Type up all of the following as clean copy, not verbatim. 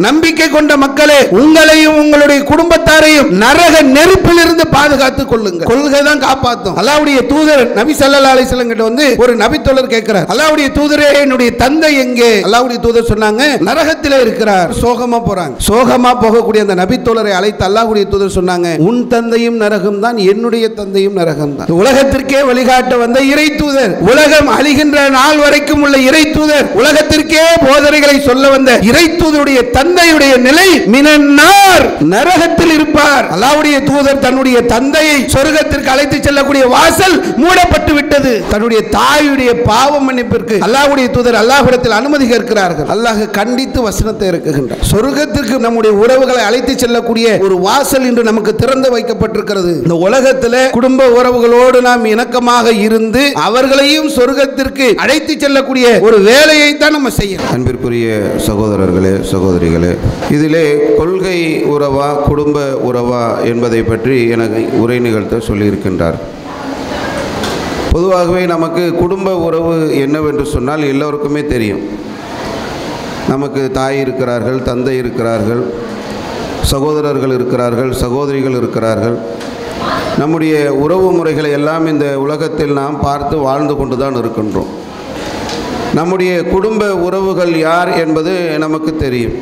நம்பிக்கை கொண்ட மக்களே, உங்களையும் உங்களுடைய குடும்பத்தாரையும் நரக நெருப்பில் இருந்து பாதுகாத்துக் கொள்ளுங்கள். கொள்கை தான் காப்பாற்றும். அல்லாஹ்வுடைய தூதர் நபி ஸல்லல்லாஹு அலைஹி வஸல்லம் கிட்ட வந்து ஒரு நபித்தோழர் கேட்கிறார், அல்லாஹ்வுடைய தூதரே, என்னுடைய தந்தை எங்கே? அல்லாஹ்வுடைய தூதர் சொன்னாங்க, நரகத்திலே இருக்கிறார். சோகமா போறாங்க. சோகமா போகக்கூடிய அந்த நபித்தோழரை அழைத்து அல்லாஹ்வுடைய தூதர் சொன்னாங்க, உன் தந்தையும் நரகம் தான், என்னுடைய தந்தையும் நரகம் தான். உலகத்திற்கே வழிகாட்ட வந்த இறை தூதர், உலகம் அழிகின்ற நாள் வரைக்கும் உள்ள இறை தூதர், உலகத்திற்கே போதனைகளை சொல்ல வந்த இறை தூதருடைய தந்தையுடைய நிலை மினன்னார், நரகத்தில் இருப்பார். அல்லாஹ்வுடைய தூதர் தன்னுடைய தந்தையை சொர்க்கத்திற்கு அழைத்து செல்லக்கூடிய வாசல் மூடப்பட்டு விட்டது. தன்னுடைய தாயுடைய பாவ மன்னிப்பிற்கு அல்லாஹ்வுடைய தூதர் அல்லாஹ்விடத்தில் அனுமதி கேட்கிறார்கள். அல்லாஹ் கண்டித்து வசனத்தை இறக்குகின்றார். சொர்க்கத்திற்கு நம்முடைய உறவுகளை அழைத்து செல்லக்கூடிய ஒரு வாசல் இன்று நமக்கு திறந்து வைக்கப்பட்டிருக்கிறது. இந்த உலகத்தில் குடும்ப உறவுகளோடு நாம் இணக்கமாக இருந்து அவர்களையும் சொர்க்கத்திற்கு அழைத்து செல்லக்கூடிய ஒரு வேலையை தான் நம்ம செய்யணும். அன்பிற்குரிய சகோதரர்களே, சகோதரிகளே, இதிலே கொள்கை உறவா குடும்ப உறவா என்பதை பற்றி எனக்கு உரை நிகழ்த்த சொல்லியிருக்கின்றார். பொதுவாகவே நமக்கு குடும்ப உறவு என்னவென்று சொன்னால் எல்லோருக்குமே தெரியும். நமக்கு தாய் இருக்கிறார்கள், தந்தை இருக்கிறார்கள், சகோதரர்கள் இருக்கிறார்கள், சகோதரிகள் இருக்கிறார்கள். நம்முடைய உறவு முறைகளை எல்லாம் இந்த உலகத்தில் நாம் பார்த்து வாழ்ந்து கொண்டு தான் இருக்கின்றோம். நம்முடைய குடும்ப உறவுகள் யார் என்பது நமக்கு தெரியும்.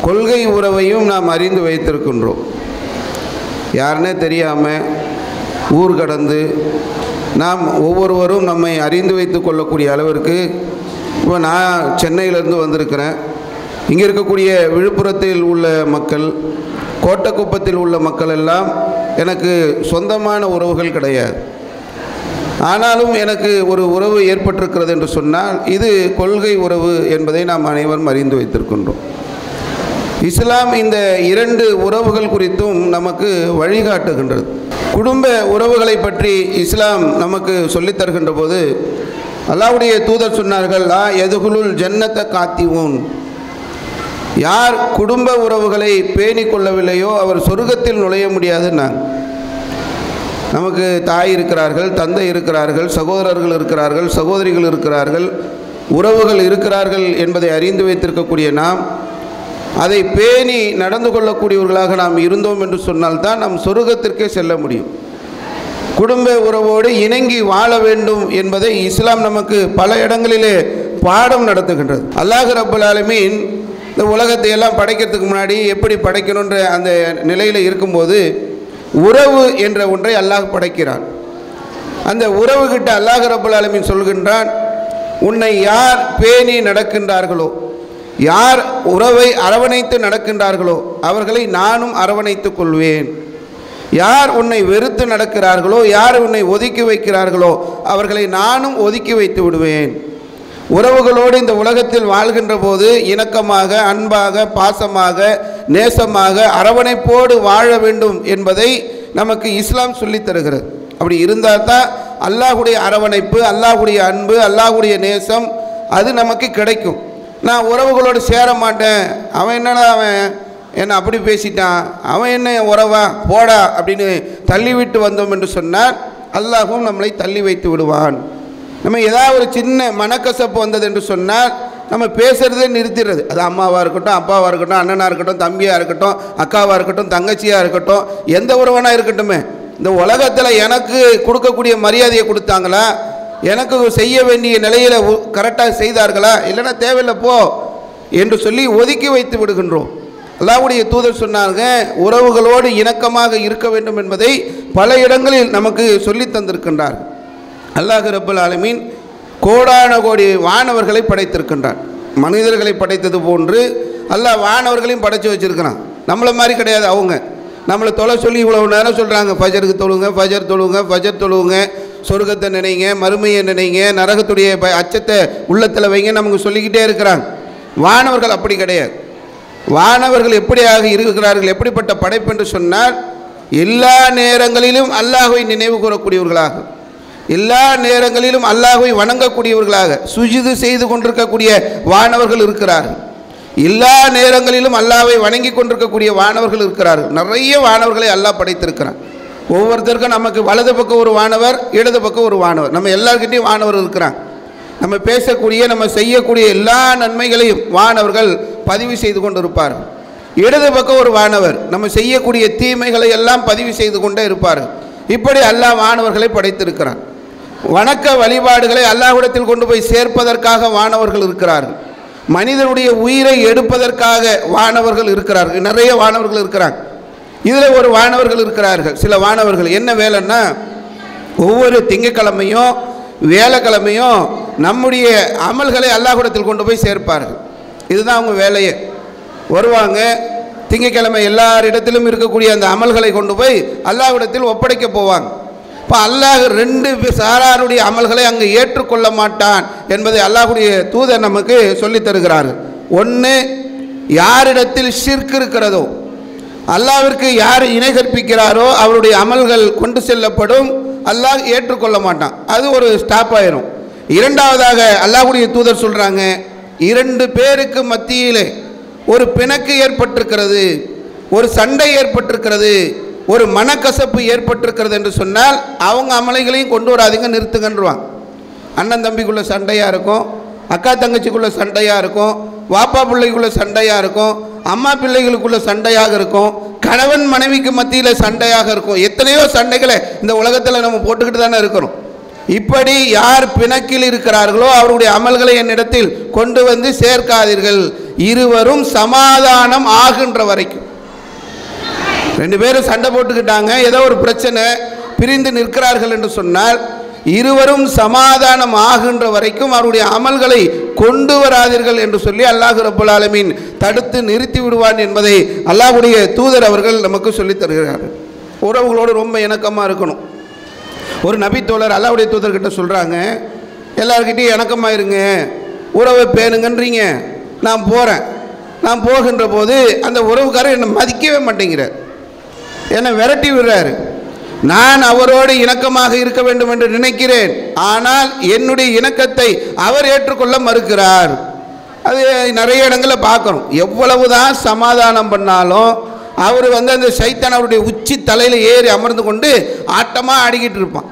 கொள்கை உறவையும் நாம் அறிந்து வைத்திருக்கின்றோம். யாருன்னே தெரியாமல் ஊர் கடந்து நாம் ஒவ்வொருவரும் நம்மை அறிந்து வைத்து கொள்ளக்கூடிய அளவிற்கு, இப்போ நான் சென்னையிலேருந்து வந்திருக்கிறேன், இங்கே இருக்கக்கூடிய விழுப்புரத்தில் உள்ள மக்கள், கோட்டக்குப்பத்தில் உள்ள மக்கள் எல்லாம் எனக்கு சொந்தமான உறவுகள் கிடையாது. ஆனாலும் எனக்கு ஒரு உறவு ஏற்பட்டிருக்கிறது என்று சொன்னால் இது கொள்கை உறவு என்பதை நாம் அனைவரும் அறிந்து வைத்திருக்கின்றோம். இஸ்லாம் இந்த இரண்டு உறவுகள் குறித்தும் நமக்கு வழிகாட்டுகின்றது. குடும்ப உறவுகளை பற்றி இஸ்லாம் நமக்கு சொல்லித் தருகின்ற போது அல்லாஹ்வுடைய தூதர் சொன்னார்கள், லா யதுகுலுல் ஜன்னத காத்திவூன், யார் குடும்ப உறவுகளை பேணி கொள்ளவில்லையோ அவர் சொர்க்கத்தில் நுழைய முடியாதுன்னாங்க. நமக்கு தாய் இருக்கிறார்கள், தந்தை இருக்கிறார்கள், சகோதரர்கள் இருக்கிறார்கள், சகோதரிகள் இருக்கிறார்கள், உறவுகள் இருக்கிறார்கள் என்பதை அறிந்து வைத்திருக்கக்கூடிய நாம் அதை பேணி நடந்து கொள்ளக்கூடியவர்களாக நாம் இருந்தோம் என்று சொன்னால்தான் நாம் சொர்க்கத்திற்கே செல்ல முடியும். குடும்ப உறவோடு இணங்கி வாழ வேண்டும் என்பதை இஸ்லாம் நமக்கு பல இடங்களிலே பாடம் நடத்துகின்றது. அல்லாஹ் ரப்பல் ஆலமீன் இந்த உலகத்தை எல்லாம் படைக்கிறதுக்கு முன்னாடி எப்படி படைக்கணுன்ற அந்த நிலையில் இருக்கும்போது உறவு என்ற ஒன்றை அல்லாஹ் படைக்கிறான். அந்த உறவு கிட்ட அல்லாஹ் ரப்பல் ஆலமீன் சொல்கின்றான், உன்னை யார் பேணி நடக்கின்றார்களோ, யார் உறவை அரவணைத்து நடக்கின்றார்களோ அவர்களை நானும் அரவணைத்துக் கொள்வேன். யார் உன்னை வெறுத்து நடக்கிறார்களோ, யார் உன்னை ஒதுக்கி வைக்கிறார்களோ அவர்களை நானும் ஒதுக்கி வைத்து விடுவேன். உறவுகளோடு இந்த உலகத்தில் வாழ்கின்ற போது இணக்கமாக, அன்பாக, பாசமாக, நேசமாக, அரவணைப்போடு வாழ வேண்டும் என்பதை நமக்கு இஸ்லாம் சொல்லித் தருகிறது. அப்படி இருந்தால் தான் அல்லாஹ்வுடைய அரவணைப்பு, அல்லாஹ்வுடைய அன்பு, அல்லாஹ்வுடைய நேசம் அது நமக்கு கிடைக்கும். நான் உறவுகளோடு சேர மாட்டேன், அவன் என்னடா அவன் என்ன அப்படி பேசிட்டான், அவன் என்ன உறவா போடா அப்படின்னு தள்ளிவிட்டு வந்தோம் என்று சொன்னால் அல்லாஹும் நம்மளை தள்ளி வைத்து விடுவான். நம்ம ஏதாவது ஒரு சின்ன மனக்கசப்பு வந்தது என்று சொன்னால் நம்ம பேசுகிறதே நிறுத்திடுறது. அது அம்மாவாக இருக்கட்டும், அப்பாவாக இருக்கட்டும், அண்ணனாக இருக்கட்டும், தம்பியாக இருக்கட்டும், அக்காவாக இருக்கட்டும், தங்கச்சியாக இருக்கட்டும், எந்த உறவானா இருக்கட்டுமே, இந்த உலகத்தில் எனக்கு கொடுக்கக்கூடிய மரியாதையை கொடுத்தாங்களா, எனக்கு செய்ய வேண்டிய நிலையில் கரெக்டாக செய்தார்களா, இல்லைன்னா தேவையில்லை போ என்று சொல்லி ஒதுக்கி வைத்து விடுகின்றோம். அல்லாஹ்வுடைய தூதர் சொன்னாங்க, உறவுகளோடு இணக்கமாக இருக்க வேண்டும் என்பதை பல இடங்களில் நமக்கு சொல்லி தந்திருக்கின்றார். அல்லாஹ் ரப்பல் ஆலமீன் கோடான கோடி வானவர்களை படைத்திருக்கின்றான். மனிதர்களை படைத்தது போன்று அல்லாஹ் வானவர்களையும் படைத்து வச்சிருக்கிறான். நம்மளை மாதிரி கிடையாது. அவங்க நம்மளை தொலை சொல்லி இவ்வளவு நேரம் சொல்கிறாங்க, ஃபஜருக்கு தொழுங்க, ஃபஜர் தொழுங்க, ஃபஜர் தொழுவுங்க, சொர்க்கத்தை நினைங்க, மறுமையை நினைங்க, நரகத்துடைய அச்சத்தை உள்ளத்தில் வைங்க நமக்கு சொல்லிக்கிட்டே இருக்கிறாங்க. வானவர்கள் அப்படி கிடையாது. வானவர்கள் எப்படியாக இருக்கிறார்கள், எப்படிப்பட்ட படைப்பு என்று சொன்னால் எல்லா நேரங்களிலும் அல்லாஹ்வை நினைவு கூறக்கூடியவர்களாக, எல்லா நேரங்களிலும் அல்லாஹ்வை வணங்கக்கூடியவர்களாக சுஜூது செய்து கொண்டிருக்கக்கூடிய வானவர்கள் இருக்கிறார்கள். எல்லா நேரங்களிலும் அல்லாஹ்வை வணங்கி கொண்டிருக்கக்கூடிய வானவர்கள் இருக்கிறார்கள். நிறைய வானவர்களை அல்லாஹ் படைத்திருக்கிறான். ஒவ்வொருத்தருக்கும் நமக்கு வலது பக்கம் ஒரு வானவர், இடது பக்கம் ஒரு வானவர், நம்ம எல்லார்கிட்டையும் வானவர் இருக்கிறாங்க. நம்ம பேசக்கூடிய நம்ம செய்யக்கூடிய எல்லா நன்மைகளையும் வானவர்கள் பதிவு செய்து கொண்டு இருப்பார்கள். இடது பக்கம் ஒரு வானவர் நம்ம செய்யக்கூடிய தீமைகளை எல்லாம் பதிவு செய்து கொண்டே இருப்பார்கள். இப்படி அல்லாஹ் வானவர்களை படைத்திருக்கிறான். வணக்க வழிபாடுகளை அல்லாஹ்விடத்தில் கொண்டு போய் சேர்ப்பதற்காக வானவர்கள் இருக்கிறார்கள். மனிதனுடைய உயிரை எடுப்பதற்காக வானவர்கள் இருக்கிறார்கள். நிறைய வானவர்கள் இருக்கிறாங்க. இதில் ஒரு வானவர்கள் இருக்கிறார்கள். சில வானவர்கள் என்ன வேலைன்னா, ஒவ்வொரு திங்கக்கிழமையும் வேலைக்கிழமையும் நம்முடைய அமல்களை அல்லாஹ்விடத்தில் கொண்டு போய் சேர்ப்பார்கள். இதுதான் அவங்க வேலையே. வருவாங்க, திங்கக்கிழமை எல்லாரிடத்திலும் இருக்கக்கூடிய அந்த அமல்களை கொண்டு போய் அல்லாஹ்விடத்தில் ஒப்படைக்க போவாங்க. இப்போ அல்லாஹ் ரெண்டு சாராருடைய அமல்களை அங்கே ஏற்றுக்கொள்ள மாட்டான் என்பதை அல்லாஹ்வுடைய தூதர் நமக்கு சொல்லித் தருகிறார். ஒன்று, யாரிடத்தில் ஷிர்க் இருக்கிறதோ, அல்லாஹ்விற்கு யார் இணை கற்பிக்கிறாரோ அவருடைய அமல்கள் கொண்டு செல்லப்படும், அல்லாஹ் ஏற்றுக்கொள்ள மாட்டான். அது ஒரு ஸ்டாப் ஆயிரும். இரண்டாவதாக அல்லாஹ்வுடைய தூதர் சொல்கிறாங்க, இரண்டு பேருக்கு மத்தியிலே ஒரு பிணக்கு ஏற்பட்டிருக்கிறது, ஒரு சண்டை ஏற்பட்டிருக்கிறது, ஒரு மனக்கசப்பு ஏற்பட்டிருக்கிறது என்று சொன்னால் அவங்க அமலைகளையும் கொண்டு வராதிங்க, நிறுத்துங்கன்றுவாங்க. அண்ணன் தம்பிக்குள்ள சண்டையாக இருக்கும், அக்கா தங்கச்சிக்குள்ள சண்டையாக இருக்கும், வாப்பா பிள்ளைக்குள்ள சண்டையாக இருக்கும், அம்மா பிள்ளைகளுக்குள்ள சண்டையாக இருக்கும், கணவன் மனைவிக்கு மத்தியில் சண்டையாக இருக்கும். எத்தனையோ சண்டைகளை இந்த உலகத்தில் நம்ம போட்டுக்கிட்டு தானே இருக்கிறோம். இப்படி யார் பிணக்கில் இருக்கிறார்களோ அவருடைய அமல்களை என்னிடத்தில் கொண்டு வந்து சேர்க்காதீர்கள், இருவரும் சமாதானம் ஆகின்ற வரைக்கும். ரெண்டு பேரும் சண்டை போட்டுக்கிட்டாங்க, ஏதோ ஒரு பிரச்சனை, பிரிந்து நிற்கிறார்கள் என்று சொன்னால் இருவரும் சமாதானம் ஆகின்ற வரைக்கும் அவருடைய அமல்களை கொண்டு வராதீர்கள் என்று சொல்லி அல்லாஹ் ரப்பல் ஆலமீன் தடுத்து நிறுத்தி விடுவான் என்பதை அல்லாஹ்வுடைய தூதர் அவர்கள் நமக்கு சொல்லித் தருகிறார்கள். உறவுகளோடு ரொம்ப இணக்கமாக இருக்கணும். ஒரு நபித்தோழர் அல்லாஹ்வுடைய தூதர்கிட்ட சொல்கிறாங்க, எல்லார்கிட்டையும் இணக்கமாக இருங்க, உறவை பேணுங்கன்றீங்க, நான் போகிறேன். நான் போகின்ற போது அந்த உறவுக்காரர் என்னை மதிக்கவே மாட்டேங்கிறார், என்னை விரட்டி விடுறாரு. நான் அவரோடு இணக்கமாக இருக்க வேண்டும் என்று நினைக்கிறேன், ஆனால் என்னுடைய இணக்கத்தை அவர் ஏற்றுக்கொள்ள மறுக்கிறார். அது நிறைய இடங்களில் பார்க்குறோம். எவ்வளவுதான் சமாதானம் பண்ணாலும் அவர் அந்த சைத்தான் அவருடைய உச்சி தலையில் ஏறி அமர்ந்து கொண்டு ஆட்டமாக ஆடிக்கிட்டு இருப்பான்.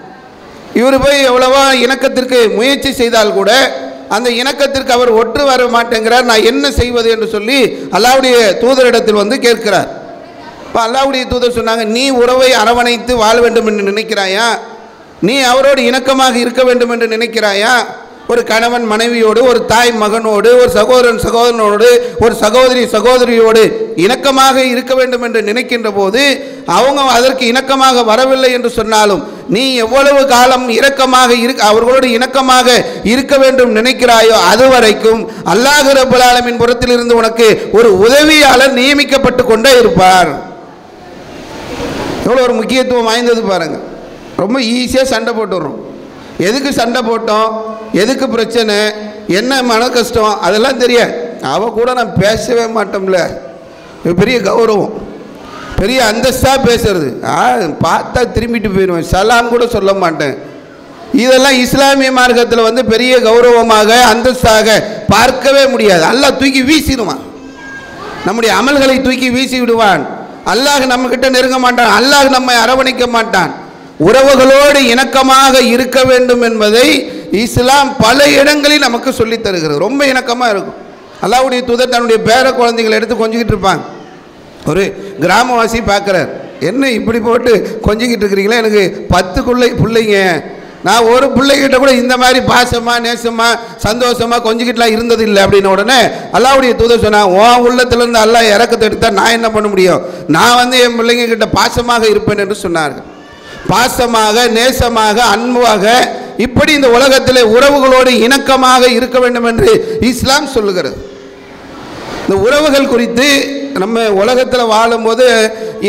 இவர் போய் எவ்வளவோ இணக்கத்திற்கு முயற்சி செய்தால் கூட அந்த இணக்கத்திற்கு அவர் ஒற்று வர மாட்டேங்கிறார். நான் என்ன செய்வது என்று சொல்லி அல்லாஹ்வுடைய தூதரிடத்தில் கேட்கிறார். இப்போ அல்லாஹ்வுடைய தூதர் சொன்னாங்க, நீ உறவை அரவணைத்து வாழ வேண்டும் என்று நினைக்கிறாயா? நீ அவரோடு இணக்கமாக இருக்க வேண்டும் என்று நினைக்கிறாயா? ஒரு கணவன் மனைவியோடு, ஒரு தாய் மகனோடு, ஒரு சகோதரன் சகோதரனோடு, ஒரு சகோதரி சகோதரியோடு இணக்கமாக இருக்க வேண்டும் என்று நினைக்கின்ற போது அவங்க அதற்கு இணக்கமாக வரவில்லை என்று சொன்னாலும் நீ எவ்வளவு காலம் அவர்களோடு இணக்கமாக இருக்க வேண்டும் நினைக்கிறாயோ அதுவரைக்கும் அல்லாஹ் ரப்பல் ஆலமீன் புறத்திலிருந்து உனக்கு ஒரு உதவியாளர் நியமிக்கப்பட்டு கொண்டே இருப்பார். எவ்வளோ ஒரு முக்கியத்துவம் வாய்ந்தது பாருங்க. ரொம்ப ஈஸியாக சண்டை போட்டுடுறோம். எதுக்கு சண்டை போட்டோம், எதுக்கு பிரச்சனை, என்ன மன கஷ்டம், அதெல்லாம் தெரியாது. அவள் கூட நான் பேசவே மாட்டோம்ல, பெரிய கௌரவம், பெரிய அந்தஸ்தாக பேசுறது, பார்த்தா திரும்பிட்டு போயிடுவேன், சலாம் கூட சொல்ல மாட்டேன். இதெல்லாம் இஸ்லாமிய மார்க்கத்தில் பெரிய கௌரவமாக அந்தஸ்தாக பார்க்கவே முடியாது. அல்லாஹ் தூக்கி வீசிடுவான், நம்முடைய அமல்களை தூக்கி வீசி விடுவான். அல்லாஹ் நம்மக்கிட்ட நெருங்க மாட்டான், அல்லாஹ் நம்மை அரவணைக்க மாட்டான். உறவுகளோடு இணக்கமாக இருக்க வேண்டும் என்பதை இஸ்லாம் பல இடங்களில் நமக்கு சொல்லித் தருகிறது. ரொம்ப இணக்கமாக இருக்கும். அல்லாஹ்வுடைய தூதர் தன்னுடைய பேர குழந்தைகளை எடுத்து கொஞ்சிக்கிட்டு இருப்பாங்க. ஒரு கிராமவாசி பார்க்குறார், என்ன இப்படி போட்டு கொஞ்சிக்கிட்டு இருக்கிறீங்களா, எனக்கு 10 பிள்ளைங்க, நான் ஒரு பிள்ளைகிட்ட கூட இந்த மாதிரி பாசமாக நேசமாக சந்தோஷமாக கொஞ்சிக்கிட்டுலாம் இருந்தது இல்லை அப்படின்னு உடனே அல்லாஹ்வுடைய தூதர் சொன்னான், உன் உள்ளத்திலேருந்து அல்லாஹ் இறக்கத்தை எடுத்தால் நான் என்ன பண்ண முடியும், நான் என் பிள்ளைங்க கிட்ட பாசமாக இருப்பேன் என்று சொன்னார்கள். பாசமாக நேசமாக அன்பாக இப்படி இந்த உலகத்தில் உறவுகளோடு இணக்கமாக இருக்க வேண்டும் என்று இஸ்லாம் சொல்லுகிறது. இந்த உறவுகள் குறித்து நம்ம உலகத்தில் வாழும்போது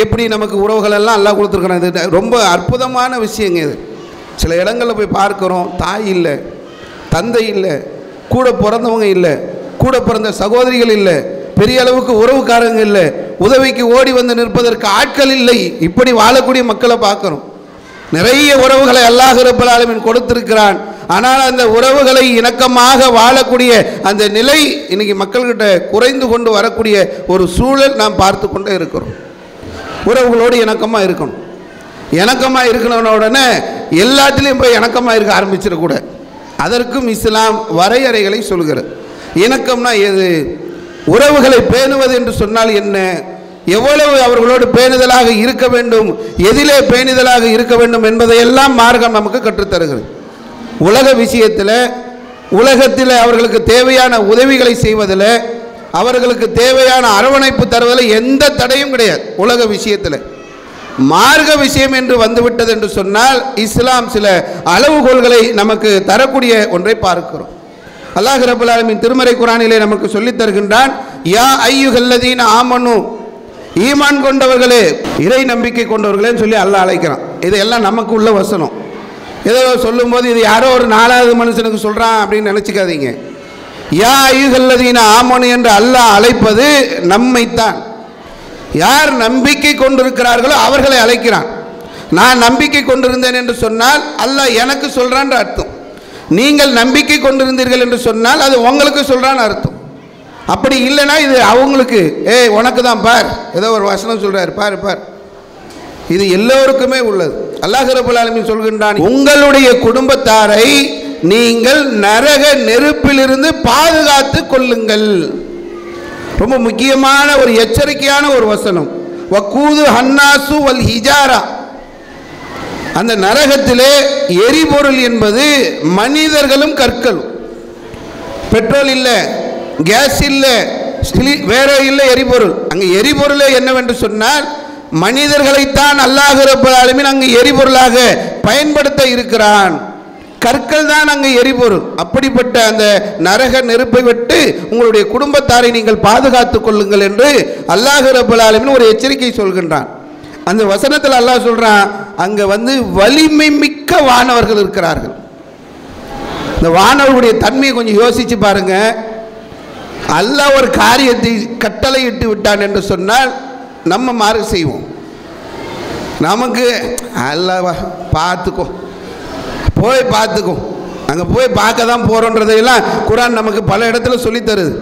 எப்படி நமக்கு உறவுகள் எல்லாம் அல்லாஹ் கொடுத்துருக்கணும். இது ரொம்ப அற்புதமான விஷயங்க. இது சில இடங்களில் போய் பார்க்குறோம், தாய் இல்லை, தந்தை இல்லை, கூட பிறந்தவங்க இல்லை, கூட பிறந்த சகோதரிகள் இல்லை, பெரிய அளவுக்கு உறவுக்காரங்க இல்லை, உதவிக்கு ஓடி வந்து நிற்பதற்கு ஆட்கள் இல்லை. இப்படி வாழக்கூடிய மக்களை பார்க்குறோம். நிறைய உறவுகளை அல்லாஹ் ரப்பல் ஆலமீன் கொடுத்திருக்கிறான். ஆனால் அந்த உறவுகளை இணக்கமாக வாழக்கூடிய அந்த நிலை இன்னைக்கு மக்கள்கிட்ட குறைந்து கொண்டு வரக்கூடிய ஒரு சூழல் நாம் பார்த்து கொண்டே இருக்கிறோம். உறவுகளோடு இணக்கமாக இருக்கணும். இணக்கமாக இருக்கணும்ன உடனே எல்லாத்துலேயும் போய் இணக்கமாக இருக்க ஆரம்பிச்சிடக்கூடாது. அதற்கும் இஸ்லாம் வரையறைகளை சொல்கிறது. இணக்கம்னா எது, உறவுகளை பேணுவது என்று சொன்னால் என்ன, எவ்வளவு அவர்களோடு பேணுதலாக இருக்க வேண்டும், எதிலே பேணுதலாக இருக்க வேண்டும் என்பதையெல்லாம் மார்க்கம் நமக்கு கற்றுத்தருகிறது. உலக விஷயத்தில், உலகத்தில் அவர்களுக்கு தேவையான உதவிகளை செய்வதில், அவர்களுக்கு தேவையான அரவணைப்பு தருவதில் எந்த தடையும் கிடையாது. உலக விஷயத்தில் மார்க்க விஷயம் என்று வந்துவிட்டது என்று சொன்னால் இஸ்லாம் சில அளவுகோல்களை நமக்கு தரக்கூடிய ஒன்றை பார்க்கிறோம். அல்லாஹ் ரப்பல் ஆலமீன் திருமறை குர்ஆனிலே நமக்கு சொல்லித் தருகின்றான், யா அய்யுஹல்லதீன ஆமனு, ஈமான் கொண்டவர்களே, இறை நம்பிக்கை கொண்டவர்களேன்னு சொல்லி அல்லாஹ் அழைக்கிறான். இதெல்லாம் நமக்கு உள்ள வசனம். ஏதோ சொல்லும்போது இது யாரோ ஒரு 4வது மனுஷனுக்கு சொல்கிறான் அப்படின்னு நினச்சிக்காதீங்க. யா அய்யுஹல்லதீன ஆமனு என்று அல்லாஹ் அழைப்பது நம்மைத்தான். யார் நம்பிக்கை கொண்டிருக்கிறார்களோ அவர்களை அழைக்கிறான். நான் நம்பிக்கை கொண்டிருந்தேன் என்று சொன்னால் அல்லாஹ் எனக்கு சொல்கிறான்ற அர்த்தம். நீங்கள் நம்பிக்கை கொண்டிருந்தீர்கள் என்று சொன்னால் அது உங்களுக்கு சொல்கிறான்னு அர்த்தம். அப்படி இல்லைன்னா இது அவங்களுக்கு, உனக்கு தான் பார், ஏதோ ஒரு வசனம் சொல்கிறார் பார் பார். இது எல்லோருக்குமே உள்ளது. அல்லாஹ் ரப்பல் ஆலமீன் சொல்கின்றான், உங்களுடைய குடும்பத்தாரை நீங்கள் நரக நெருப்பிலிருந்து பாதுகாத்து கொள்ளுங்கள். ரொம்ப முக்கியமான ஒரு எச்சரிக்கையான ஒரு வசனம். வக்கூது ஹன்னாசு வல் ஹிஜாரா, அந்த நரகத்திலே எரிபொருள் என்பது மனிதர்களும் கற்களும். பெட்ரோல் இல்லை, கேஸ் இல்லை, வேற இல்லை எரிபொருள். அங்கே எரிபொருளே என்னவென்று சொன்னால் மனிதர்களைத்தான் அல்லாஹ் ரப்பல் ஆலமீன் அங்கு எரிபொருளாக பயன்படுத்த இருக்கிறான். கற்கள் தான் அங்கே எரிபொருள். அப்படிப்பட்ட அந்த நரக நெருப்பை விட்டு உங்களுடைய குடும்பத்தாரை நீங்கள் பாதுகாத்துக் கொள்ளுங்கள் என்று அல்லாஹ் ரப்பல் ஆலமீன் ஒரு எச்சரிக்கை சொல்கின்றான். அந்த வசனத்தில் அல்லாஹ் சொல்றான், அங்கே வலிமை மிக்க வானவர்கள் இருக்கிறார்கள். இந்த வானவர்களுடைய தன்மையை கொஞ்சம் யோசிச்சு பாருங்க. அல்லாஹ் ஒரு காரியத்தை கட்டளையிட்டு விட்டான் என்று சொன்னால் நம்ம மாறு செய்வோம். நமக்கு அல்லாஹ் பார்த்துக்கோ, போய் பார்த்துக்கோ, அங்கே போய் பார்க்க தான் போகிறோன்றதையெல்லாம் குர்ஆன் நமக்கு பல இடத்துல சொல்லித் தருது.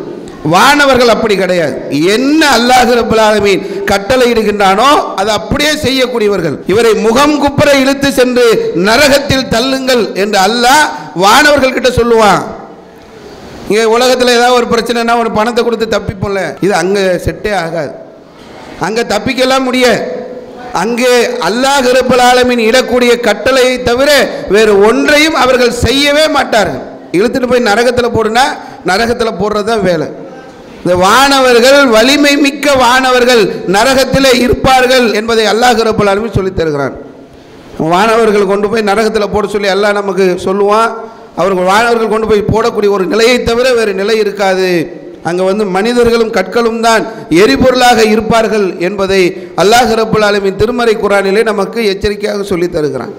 வானவர்கள் அப்படி கிடையாது. என்ன அல்லாஹ் ரப்பல் ஆலமீன் கட்டளை இடுகின்றானோ அதை அப்படியே செய்யக்கூடியவர்கள். இவரை முகம் குப்புற இழுத்து சென்று நரகத்தில் தள்ளுங்கள் என்று அல்லாஹ் வானவர்கள் கிட்ட சொல்லுவான். இங்கே உலகத்தில் ஏதாவது ஒரு பிரச்சனைனா ஒரு பணத்தை கொடுத்து தப்பிப்போம்ல, இது அங்கே செட்டே ஆகாது. அங்கே தப்பிக்கலாம் முடியாது. அங்கே அல்லாஹ் ரப்பல் ஆலமீன் இடக்கூடிய கட்டளையை தவிர வேறு ஒன்றையும் அவர்கள் செய்யவே மாட்டார்கள். இழுத்துட்டு போய் நரகத்தில் போடுனா நரகத்தில் போடுறது தான் வேலை. இந்த வானவர்கள், வலிமை மிக்க வானவர்கள் நரகத்தில் இருப்பார்கள் என்பதை அல்லாஹ் ரப்பல் ஆலமீன் சொல்லித் தருகிறான். வானவர்கள் கொண்டு போய் நரகத்தில் போட சொல்லி அல்லாஹ் நமக்கு சொல்லுவான். அவர்கள் வானவர்கள் கொண்டு போய் போடக்கூடிய ஒரு நிலையை தவிர வேறு நிலை இருக்காது. அங்கே மனிதர்களும் கற்களும் தான் எரிபொருளாக இருப்பார்கள் என்பதை அல்லாஹ் ரப்பல் ஆலமீன் திருமறை குர்ஆனிலே நமக்கு எச்சரிக்கையாக சொல்லி தருகிறான்.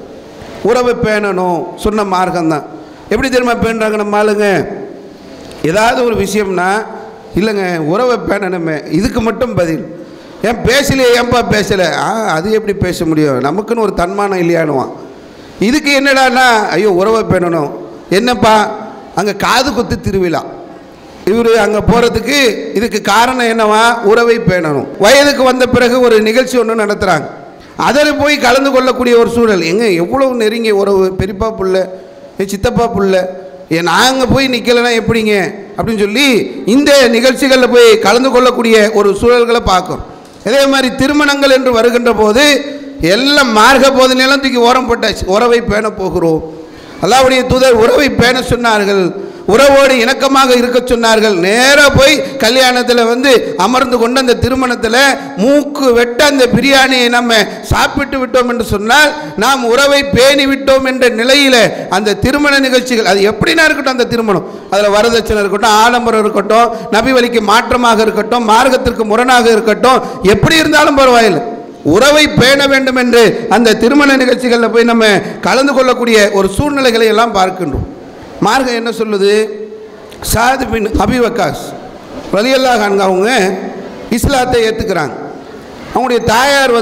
உறவை பேணணும் சொன்ன மார்க்கம்தான். எப்படி தெரியுமா பேணுறாங்க நம்ம ஆளுங்க? ஏதாவது ஒரு விஷயம்னா இல்லைங்க உறவை பேணணுமே, இதுக்கு மட்டும் பதில், ஏன் பேசலையே, ஏன்பா பேசலை, அது எப்படி பேச முடியும், நமக்குன்னு ஒரு தன்மானம் இல்லையானுவான். இதுக்கு என்னடானா ஐயோ உறவை பேணணும். என்னப்பா அங்கே காது குத்து திருவிழா, இவர் அங்கே போகிறதுக்கு இதுக்கு காரணம் என்னவா, உறவை பேணணும். வயதுக்கு வந்த பிறகு ஒரு நிகழ்ச்சி ஒன்று நடத்துகிறாங்க, அதில் போய் கலந்து கொள்ளக்கூடிய ஒரு சூழல். எங்கே எவ்வளவு நெருங்கிய உறவு, பெரியப்பா புள்ள, சித்தப்பா புள்ள, நாங்கள் போய் நிற்கலைன்னா எப்படிங்க அப்படின்னு சொல்லி இந்த நிகழ்ச்சிகளில் போய் கலந்து கொள்ளக்கூடிய ஒரு சூழல்களை பார்க்குறோம். அதே மாதிரி திருமணங்கள் என்று வருகின்ற போது எல்லாம் மார்க்க போதனையெல்லாம் தூக்கி ஓரம் போட்டாச்சு. உறவை பேண போகிறோம். அல்லாஹ்வுடைய தூதர் உறவை பேண சொன்னார்கள், உறவோடு இணக்கமாக இருக்க சொன்னார்கள். நேராக போய் கல்யாணத்தில் அமர்ந்து கொண்டு அந்த திருமணத்தில் மூக்கு வெட்ட அந்த பிரியாணியை நம்ம சாப்பிட்டு விட்டோம் என்று சொன்னால் நாம் உறவை பேணி விட்டோம் என்ற நிலையில் அந்த திருமண நிகழ்ச்சிகள் அது எப்படின்னா இருக்கட்டும், அந்த திருமணம் அதில் வரதட்சணை இருக்கட்டும், ஆடம்பரம் இருக்கட்டும், நபி வழிக்கு மாற்றமாக இருக்கட்டும், மார்க்கத்திற்கு முரணாக இருக்கட்டும், எப்படி இருந்தாலும் பரவாயில்லை, உறவை பேண வேண்டும் என்று அந்த திருமண நிகழ்ச்சிகளில் போய் நம்ம கலந்து கொள்ளக்கூடிய ஒரு சூழ்நிலைகளை எல்லாம் பார்க்கின்றோம். மார்க்கம் என்ன சொல்லுது? சாத் பின் அபி வக்காஸ் ரலியல்லாஹு அன்ஹு அவங்க இஸ்லாத்தை ஏற்றுக்கிறாங்க. அவங்களுடைய தாயார்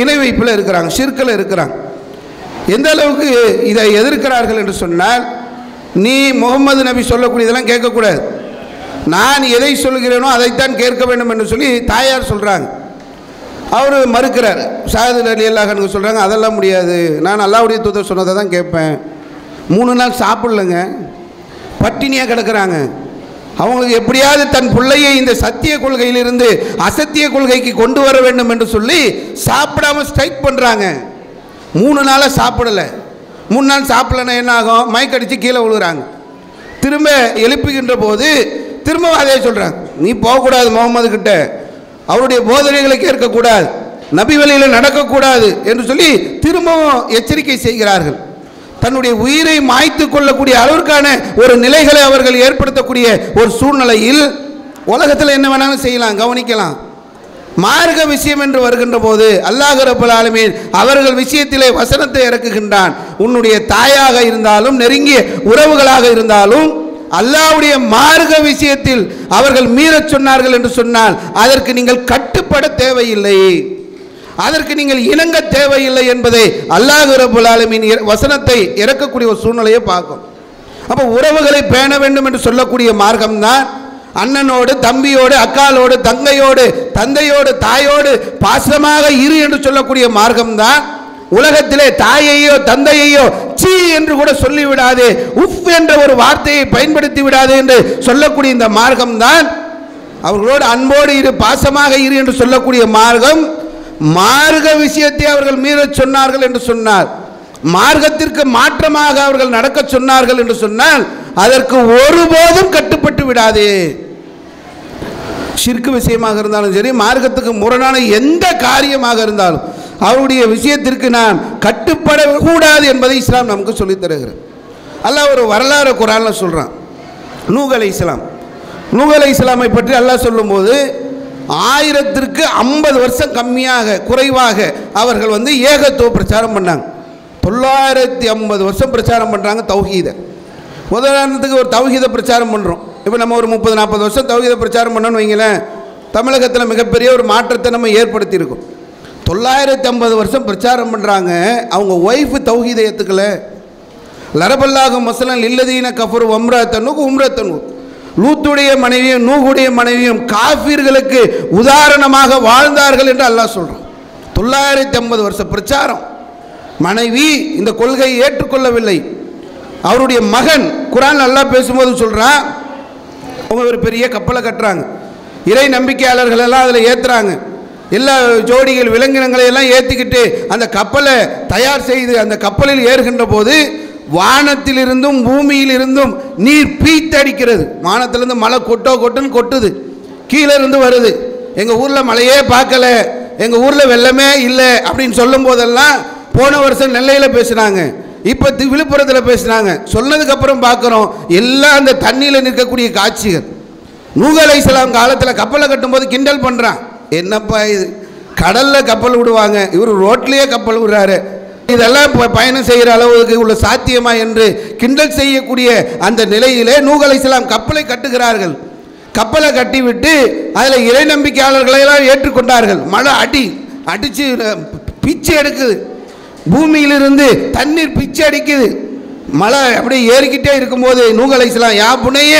இணை வைப்பில் இருக்கிறாங்க, ஷிர்கில் இருக்கிறாங்க. எந்த அளவுக்கு இதை எதிர்க்கிறார்கள் என்று சொன்னால், நீ முகமது நபி சொல்லக்கூடியதெல்லாம் கேட்கக்கூடாது, நான் எதை சொல்கிறேனோ அதைத்தான் கேட்க வேண்டும் என்று சொல்லி தாயார் சொல்கிறாங்க. அவர் மறுக்கிறார். சாத் ரலியல்லாஹு அன்ஹு சொல்கிறாங்க, அதெல்லாம் முடியாது, நான் அல்லாஹ்வுடைய தூதர் சொன்னதை தான் கேட்பேன். 3 நாள் சாப்பிடலங்க, பட்டினியாக கிடக்கிறாங்க. அவங்களுக்கு எப்படியாவது தன் பிள்ளையை இந்த சத்திய கொள்கையிலிருந்து அசத்திய கொள்கைக்கு கொண்டு வர வேண்டும் என்று சொல்லி சாப்பிடாம ஸ்ட்ரைக் பண்ணுறாங்க. 3 நாளாக சாப்பிடலை. 3 நாள் சாப்பிடலன்னா என்ன ஆகும்? மயக்கடிச்சு கீழே விழுகிறாங்க. திரும்ப எழுப்புகின்ற போது திரும்ப அதே சொல்கிறாங்க, நீ போகக்கூடாது முகமது கிட்ட, அவருடைய போதனைகளை கேட்கக்கூடாது, நபி வழியில் நடக்கக்கூடாது என்று சொல்லி திரும்பவும் எச்சரிக்கை செய்கிறார்கள். தன்னுடைய உயிரை மாய்த்து கொள்ளக்கூடிய அளவிற்கான ஒரு நிலைகளை அவர்கள் ஏற்படுத்தக்கூடிய ஒரு சூழ்நிலையில் உலகத்தில் என்ன வேணாலும் செய்யலாம், கவனிக்கலாம். மார்க்க விஷயம் என்று வருகின்ற போது அல்லாஹ் ரப்பல் ஆலமீன் அவர்கள் விஷயத்திலே வசனத்தை இறக்குகின்றான். உன்னுடைய தாயாக இருந்தாலும் நெருங்கிய உறவுகளாக இருந்தாலும் அல்லாஹ்வுடைய மார்க்க விஷயத்தில் அவர்கள் மீறச் சொன்னார்கள் என்று சொன்னால் அதற்கு நீங்கள் கட்டுப்பட தேவையில்லை, அதற்கு நீங்கள் இணங்க தேவையில்லை என்பதை அல்லாஹ் ரப்பல் ஆலமீன் வசனத்தை இறக்கக்கூடிய ஒரு சூழ்நிலையை பார்க்கும். அப்போ உறவுகளை பேண வேண்டும் என்று சொல்லக்கூடிய மார்க்கம்தான் அண்ணனோடு தம்பியோடு அக்காலோடு தங்கையோடு தந்தையோடு தாயோடு பாசமாக இரு என்று சொல்லக்கூடிய மார்க்கம்தான். உலகத்திலே தாயையோ தந்தையையோ சீ என்று கூட சொல்லிவிடாது, உஃப் என்ற ஒரு வார்த்தையை பயன்படுத்தி விடாது என்று சொல்லக்கூடிய இந்த மார்க்கம்தான். அவர்களோடு அன்போடு இரு, பாசமாக இரு என்று சொல்லக்கூடிய மார்க்கம். மார்க்க விஷயத்தை அவர்கள் மீறச் சொன்னார்கள் என்று சொன்னார், மார்க்கத்திற்கு மாற்றமாக அவர்கள் நடக்க சொன்னார்கள் என்று சொன்னால் அதற்கு ஒருபோதும் கட்டுப்பட்டு விடாது. ஷிர்க் விஷயமாக இருந்தாலும் சரி, மார்க்கத்துக்கு முரணான எந்த காரியமாக இருந்தாலும் அவருடைய விஷயத்திற்கு நாம் கட்டுப்படக்கூடாது என்பதை இஸ்லாம் நமக்கு சொல்லித் தருகிறது. அல்லாஹ் ஒரு வரலாறு குர்ஆனில் சொல்கிறான். நூஹ் அலைஹிஸ்ஸலாம், நூஹ் அலைஹிஸ்ஸலாமை பற்றி அல்லாஹ் சொல்லும்போது 1050 வருஷம் கம்மியாக குறைவாக அவர்கள் ஏகத்துவ பிரச்சாரம் பண்ணாங்க. 950 வருஷம் பிரச்சாரம் பண்ணுறாங்க தௌஹீதை. உதாரணத்துக்கு ஒரு தௌஹீதை பிரச்சாரம் பண்ணுறோம். இப்போ நம்ம ஒரு 30-40 வருஷம் தௌஹீதை பிரச்சாரம் பண்ணோன்னு வைங்களேன், தமிழகத்தில் மிகப்பெரிய ஒரு மாற்றத்தை நம்ம ஏற்படுத்தியிருக்கோம். 950 வருஷம் பிரச்சாரம் பண்ணுறாங்க, அவங்க ஒய்ஃபு தௌஹீதை ஏற்றுக்கலை. லரபல்லாஹு மஸலன் லில்லதீன கஃபரு வம்ரத்தனு உம்ரத்தனு, லூத்துடைய மனைவியும் நூஹுடைய மனைவியும் காஃபிர்களுக்கு உதாரணமாக வாழ்ந்தார்கள் என்று அல்லாஹ் சொல்கிறான். 950 வருஷ பிரச்சாரம். மனைவி இந்த கொள்கையை ஏற்றுக்கொள்ளவில்லை. அவருடைய மகன் குர்ஆன் அல்லாஹ் பேசும்போது சொல்கிறான், அவங்க ஒரு பெரிய கப்பலை கட்டுறாங்க, இறை நம்பிக்கையாளர்கள் எல்லாம் அதில் ஏற்றுறாங்க, எல்லா ஜோடிகள் விலங்கினங்களை எல்லாம் ஏற்றிக்கிட்டு அந்த கப்பலை தயார் செய்து அந்த கப்பலில் ஏறுகின்ற போது வானத்திலிருந்தும் பூமியிலிருந்தும் நீர் பீத்தடிக்கிறது. வானத்திலிருந்து மழை கொட்டுன்னு கொட்டுது, கீழே இருந்து வருது. எங்கள் ஊரில் மழையே பார்க்கல, எங்கள் ஊரில் வெள்ளமே இல்லை அப்படின்னு சொல்லும் போதெல்லாம் போன வருஷம் நெல்லையில் பேசுனாங்க, இப்போ விழுப்புரத்தில் பேசுனாங்க. சொன்னதுக்கப்புறம் பார்க்குறோம் எல்லாம் அந்த தண்ணியில் நிற்கக்கூடிய காட்சிகள். நூஹ் அலைஹிஸ்ஸலாம் காலத்தில் கப்பலை கட்டும்போது கிண்டல் பண்ணுறான், என்னப்பா இது கடலில் கப்பல் விடுவாங்க, இவர் ரோட்லேயே கப்பல் விடுறாரு, இதெல்லாம் பயணம் செய்கிற அளவுக்கு உள்ள சாத்தியமா என்று கிண்டல் செய்யக்கூடிய அந்த நிலையிலே நூஹ் அலைஹிஸ்ஸலாம் கப்பலை கட்டுகிறார்கள். கப்பலை கட்டிவிட்டு அதில் இறை நம்பிக்கையாளர்களெல்லாம் ஏற்றுக்கொண்டார்கள். மழை அடித்து பிச்சை எடுக்குது, பூமியிலிருந்து தண்ணீர் பிச்சை அடிக்குது, மழை அப்படியே ஏறிக்கிட்டே இருக்கும்போது நூஹ் அலைஹிஸ்ஸலாம், யா புனைய,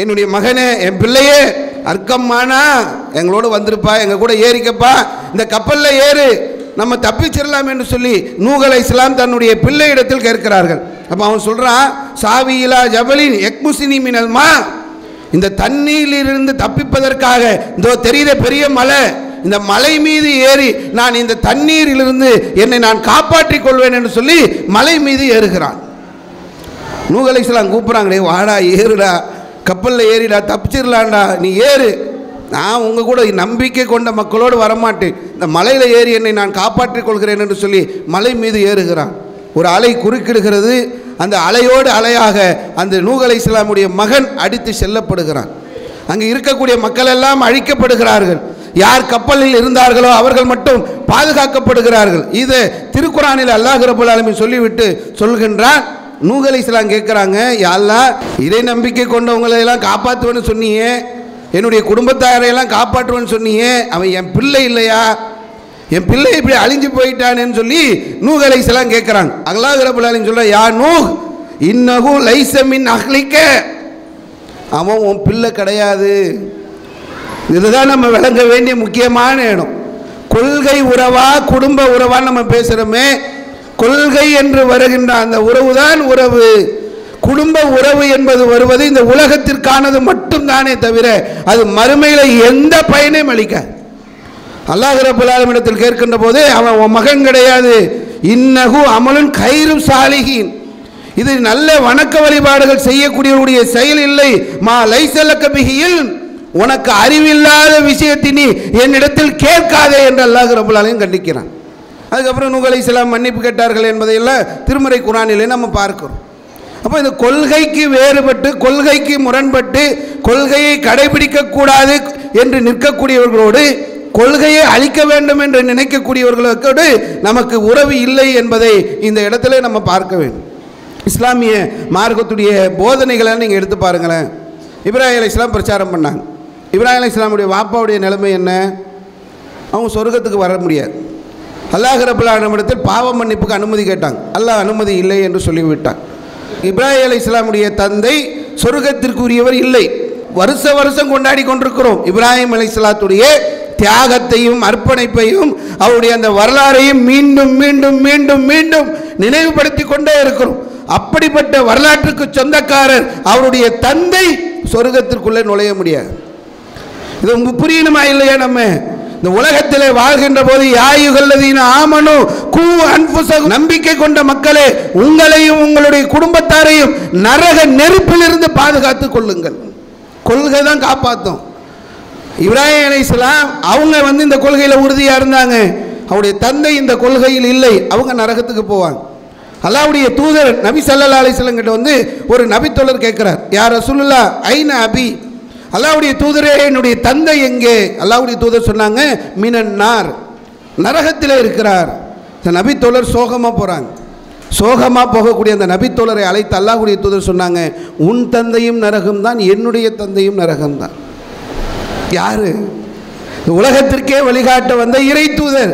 என்னுடைய மகனே, என் பிள்ளையே, அர்க்கம்மானா எங்களோடு வந்திருப்பா, எங்கள் கூட ஏறிக்கப்பா, இந்த கப்பலில் ஏறு, நம்ம தப்பிச்சிடலாம் என்று சொல்லி நூஹ் அலைஹிஸ்ஸலாம் தன்னுடைய பிள்ளை இடத்தில் கேட்கிறார்கள். அப்போ அவன் சொல்கிறான், சாவியிலா ஜபலின் எக்முசினி மினல் மா, இந்த தண்ணீரிலிருந்து தப்பிப்பதற்காக இதோ தெரியுத பெரிய மலை, இந்த மலை மீது ஏறி நான் இந்த தண்ணீரிலிருந்து என்னை நான் காப்பாற்றிக் கொள்வேன் என்று சொல்லி மலை மீது ஏறுகிறான். நூஹ் அலைஹிஸ்ஸலாம் கூப்பிட்றாங்களே, வாடா ஏறுடா, கப்பலில் ஏறிடா, தப்பிச்சிடலாண்டா, நீ ஏறு, நான் உங்கள் கூட நம்பிக்கை கொண்ட மக்களோடு வரமாட்டேன், இந்த மலையில் ஏறி என்னை நான் காப்பாற்றிக் கொள்கிறேன் என்று சொல்லி மலை மீது ஏறுகிறான். ஒரு அலை குறுக்கிடுகிறது, அந்த அலையோடு அலையாக அந்த நூஹ் அலைஹிஸ்ஸலாமுடைய மகன் அடித்து செல்லப்படுகிறான். அங்கே இருக்கக்கூடிய மக்கள் எல்லாம் அழிக்கப்படுகிறார்கள். யார் கப்பலில் இருந்தார்களோ அவர்கள் மட்டும் பாதுகாக்கப்படுகிறார்கள். இது திருக்குர்ஆனில் அல்லாஹ் ரப்பல் ஆலமீன் சொல்லிவிட்டு சொல்கின்றான். நூஹ் அலைஹிஸ்ஸலாம் கேட்குறாங்க, யா அல்லாஹ், இறை நம்பிக்கை கொண்டவங்களை எல்லாம் காப்பாற்றுவேன்னு சொன்னியே, என்னுடைய குடும்பத்தாரையெல்லாம் காப்பாற்றுவேன்னு சொன்னியே, அவன் என் பிள்ளை இல்லையா, என் பிள்ளை இப்படி அழிஞ்சு போயிட்டானேன்னு சொல்லி நூஹ் அலைஹிஸ்ஸலாம் கேட்குறாங்க. அல்லாஹ் ரப்பல் ஆலமீன் சொல்ற, யா நூஹ் இன்னஹு லைஸ மின் அஹ்லிக, அவன் உன் பிள்ளை கிடையாது. இதுதான் நம்ம விளங்க வேண்டிய முக்கியமான இடம். கொள்கை உறவா குடும்ப உறவான்னு நம்ம பேசுகிறோமே, கொள்கை என்று வருகின்ற அந்த உறவு தான் உறவு. குடும்ப உறவு என்பது வருவது இந்த உலகத்திற்கானது மட்டும்தானே தவிர அது மறுமையில் எந்த பயனையும் அளிக்காது. அல்லாஹ் ரப்பல் ஆலமீனிடத்தில் கேட்கின்ற போது அவன் உன் மகன் கிடையாது, இன்னஹு அமலுன் கைரு சாலிஹீன், இது நல்ல வணக்க வழிபாடுகள் செய்யக்கூடியவருடைய செயல் இல்லை, மா லைஸலக பிஹில், உனக்கு அறிவில்லாத விஷயத்தை நீ என்னிடத்தில் கேட்காதே என்று அல்லாஹ் ரப்பல் ஆலமீன் கண்டிக்கிறான். அதுக்கப்புறம் நூஹ் அலைஹிஸ்ஸலாம் மன்னிப்பு கேட்டார்கள் என்பதையெல்லாம் திருமறை குர்ஆனிலே நம்ம பார்க்கிறோம். அப்போ இந்த கொள்கைக்கு வேறுபட்டு கொள்கைக்கு முரண்பட்டு கொள்கையை கடைபிடிக்கக்கூடாது என்று நிற்கக்கூடியவர்களோடு கொள்கையை அழிக்க வேண்டும் என்று நினைக்கக்கூடியவர்களோடு நமக்கு உறவு இல்லை என்பதை இந்த இடத்துல நம்ம பார்க்க வேண்டும். இஸ்லாமிய மார்க்கத்துடைய போதனைகளை நீங்கள் எடுத்து பாருங்களேன். இப்ராஹிம் அலைஹிஸ்ஸலாம் பிரச்சாரம் பண்ணாங்க. இப்ராஹிம் அலைஹிஸ்ஸலாமுடைய வாப்பாவுடைய நிலைமை என்ன? அவங்க சொர்க்கத்துக்கு வர முடியாது. அல்லாஹ் ரப்பல் ஆலமீனிடத்தில் பாவ மன்னிப்புக்கு அனுமதி கேட்டாங்க. அல்லாஹ் அனுமதி இல்லை என்று சொல்லிவிட்டான். இப்ராஹிம் அலைஹிஸ்ஸலாமுடைய தந்தை சொர்க்கத்திற்குரியவர் இல்லை. வருஷ வருஷம் கொண்டாடி கொண்டிருக்கிறோம் இப்ராஹிம் அலைஹிஸ்ஸலாத்துடைய தியாகத்தையும் அர்ப்பணிப்பையும் அவருடைய அந்த வரலாறையும் மீண்டும் மீண்டும் மீண்டும் மீண்டும் நினைவுபடுத்தி கொண்டே இருக்கிறோம். அப்படிப்பட்ட வரலாற்றுக்கு சொந்தக்காரர் அவருடைய தந்தை சொர்க்கத்திற்குள்ளே நுழைய முடியாது. இது உங்களுக்கு புரியணுமா இல்லையா? நம்ம இந்த உலகத்திலே வாழ்கின்ற போது யாயுகல்லதீன ஆமனு கூ அன்ஃபுஸகும், நம்பிக்கை கொண்ட மக்களே உங்களையும் உங்களுடைய குடும்பத்தாரையும் நரக நெருப்பிலிருந்து பாதுகாத்துக் கொள்ளுங்கள். கொள்கை தான் காப்பாற்றும். இப்ராஹிம் அலைஹிஸ்ஸலாம் அவங்க இந்த கொள்கையில் உறுதியாக இருந்தாங்க. அவருடைய தந்தை இந்த கொள்கையில் இல்லை, அவங்க நரகத்துக்கு போவாங்க. அல்லாஹ்வுடைய தூதர் நபி ஸல்லல்லாஹு அலைஹி வஸல்லம் கிட்ட ஒரு நபித்தோழர் கேட்கிறார், யா ரசூலுல்லாஹ் ஐன அபி, அல்லாஹ்வுடைய தூதரே என்னுடைய தந்தை எங்கே? அல்லாஹ்வுடைய தூதர் சொன்னாங்க, மினன் நார், நரகத்தில் இருக்கிறார். இந்த நபித்தோழர் சோகமாக போகிறாங்க. சோகமாக போகக்கூடிய அந்த நபித்தோழரை அழைத்து அல்லாஹ்வுடைய தூதர் சொன்னாங்க, உன் தந்தையும் நரகம்தான், என்னுடைய தந்தையும் நரகம்தான். யாரு? உலகத்திற்கே வழிகாட்ட வந்த இறை தூதர்,